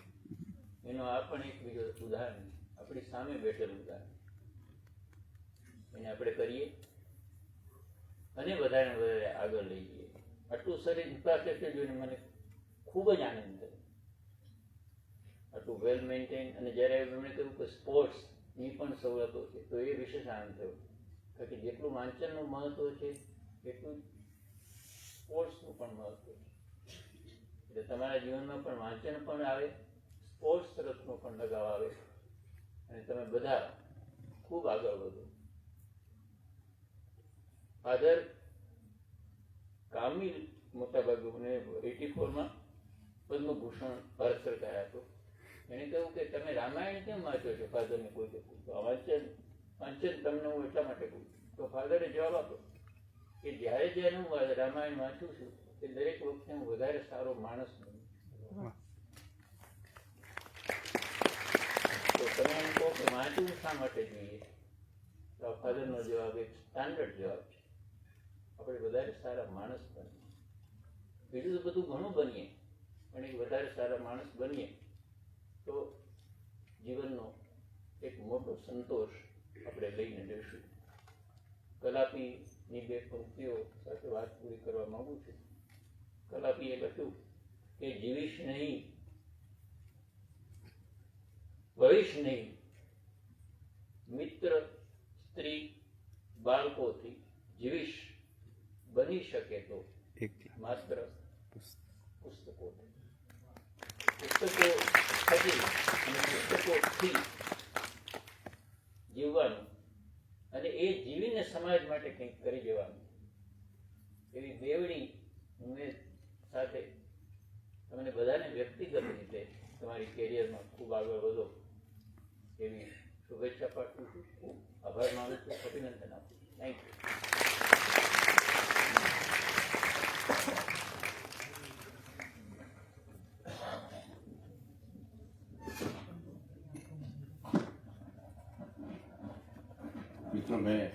એનો આ પણ એક બીજો ઉદાહરણ, આપણી સામે બેઠેલું ઉદાહરણ. એને આપણે કરીએ અને વધારે વધારે આગળ લઈ જઈએ. આટલું સરસ ઇન્ફ્રાસ્ટ્રક્ચર જોઈને મને ખૂબ જ આનંદ થયો, આટલું વેલ મેન્ટેન. અને જ્યારે એમણે કહ્યું કે સ્પોર્ટ્સની પણ સવલતો છે, તો એ વિશેષ આનંદ થયો. કારણ કે જેટલું વાંચનનું મહત્વ છે એટલું સ્પોર્ટ્સનું પણ મહત્વ છે. એટલે તમારા જીવનમાં પણ વાંચન પણ આવે, સ્પોર્ટ્સ તરફનો પણ લગાવ આવે અને તમે બધા ખૂબ આગળ વધો. ફાધર કામિલ મોટાભાગે 84માં પદ્મભૂષણ ભારત સરકાર આપ્યો. એને કહ્યું કે તમે રામાયણ કેમ વાંચો છો? ફાધરને કોઈ પૂછ્યું, વાંચન તમને હું એટલા માટે કહું. તો ફાધરે જવાબ આપ્યો કે જ્યારે હું રામાયણ વાંચું છું તે દરેક વખતે હું વધારે સારો માણસ બનું. તો તમે એમ કહો કે વાંચવું શા માટે જોઈએ? તો ફાધરનો જવાબ એક સ્ટાન્ડર્ડ જવાબ છે, આપણે વધારે સારા માણસ બનીએ. બીજું તો બધું ઘણું બનીએ, પણ એક વધારે સારા માણસ બનીએ તો જીવનનો એક મોટો સંતોષ આપણે લઈને જઈશું. કલાપીની બે પંક્તિઓ સાથે વાત પૂરી કરવા માંગુ છું. કલાપીએ લખ્યું કે જીવીશ નહીં, ભવિશ નહીં, મિત્ર, સ્ત્રી, બાળકોથી જીવીશ બની શકે તો માત્ર પુસ્તકોથી. પુસ્તકો થકી અને પુસ્તકોથી જીવવાનું અને એ જીવીને સમાજ માટે કંઈક કરી જવાનું, એવી બેવડી ઉમેદ સાથે તમને બધાને વ્યક્તિગત રીતે તમારી કેરિયરમાં ખૂબ આગળ વધો એવી શુભેચ્છા પાઠવું છું. ખૂબ આભાર માનું છું, અભિનંદન આપું છું. Thank you. મિત્રો, મેં